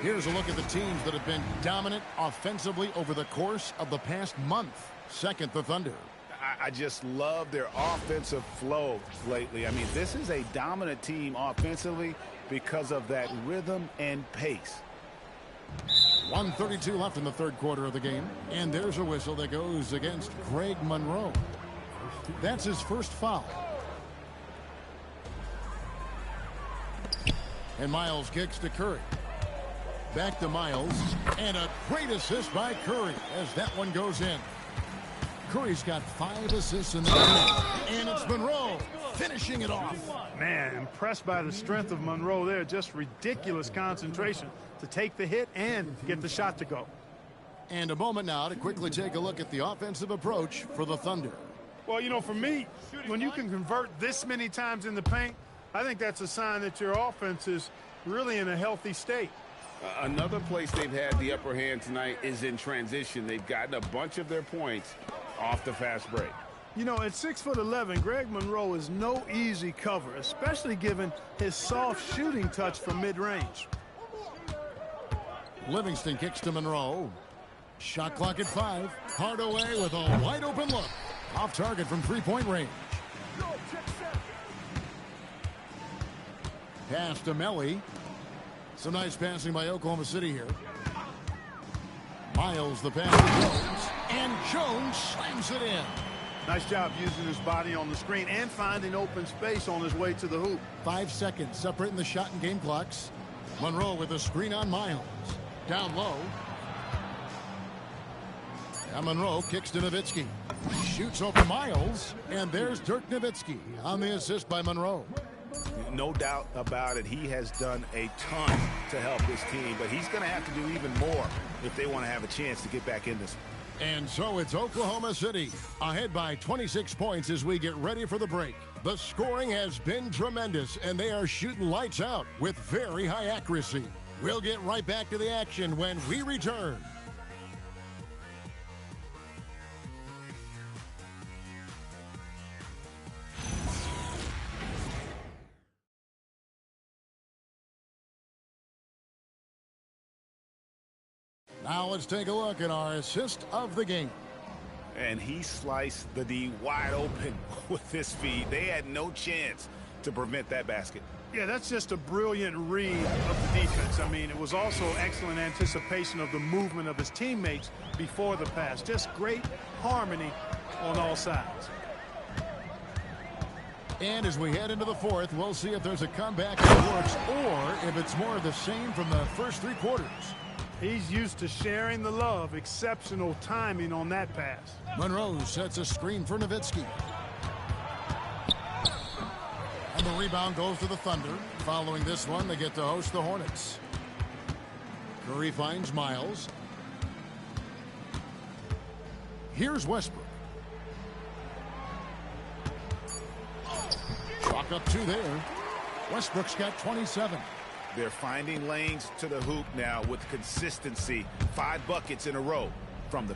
Here's a look at the teams that have been dominant offensively over the course of the past month. Second, the Thunder. I just love their offensive flow lately. I mean, this is a dominant team offensively because of that rhythm and pace. 1:32 left in the third quarter of the game. And there's a whistle that goes against Greg Monroe. That's his first foul. And Miles kicks to Curry. Back to Miles. And a great assist by Curry as that one goes in. Curry's got 5 assists in the game. And it's Monroe finishing it off. Man, impressed by the strength of Monroe there. Just ridiculous concentration to take the hit and get the shot to go. And a moment now to quickly take a look at the offensive approach for the Thunder. Well, you know, for me, when you can convert this many times in the paint, I think that's a sign that your offense is really in a healthy state. Another place they've had the upper hand tonight is in transition. They've gotten a bunch of their points off the fast break. You know, at 6'11", Greg Monroe is no easy cover, especially given his soft shooting touch from mid-range. Livingston kicks to Monroe. Shot clock at 5. Hardaway with a wide open look. Off target from three-point range. Pass to Melly. Some nice passing by Oklahoma City here. Miles the pass to Jones. And Jones slams it in. Nice job using his body on the screen and finding open space on his way to the hoop. 5 seconds separating the shot and game clocks. Monroe with a screen on Miles. Down low. And Monroe kicks to Nowitzki. Shoots over Miles. And there's Dirk Nowitzki on the assist by Monroe. No doubt about it. He has done a ton to help this team, but he's going to have to do even more if they want to have a chance to get back in this. And so it's Oklahoma City ahead by 26 points as we get ready for the break. The scoring has been tremendous, and they are shooting lights out with very high accuracy. We'll get right back to the action when we return. Now let's take a look at our assist of the game. And he sliced the D wide open with his feed. They had no chance to prevent that basket. Yeah, that's just a brilliant read of the defense. I mean, it was also excellent anticipation of the movement of his teammates before the pass. Just great harmony on all sides. And as we head into the fourth, we'll see if there's a comeback that works or if it's more of the same from the first 3 quarters. He's used to sharing the love. Exceptional timing on that pass. Monroe sets a screen for Nowitzki. And the rebound goes to the Thunder. Following this one, they get to host the Hornets. Curry finds Miles. Here's Westbrook. Chalk up 2 there. Westbrook's got 27. They're finding lanes to the hoop now with consistency. 5 buckets in a row from the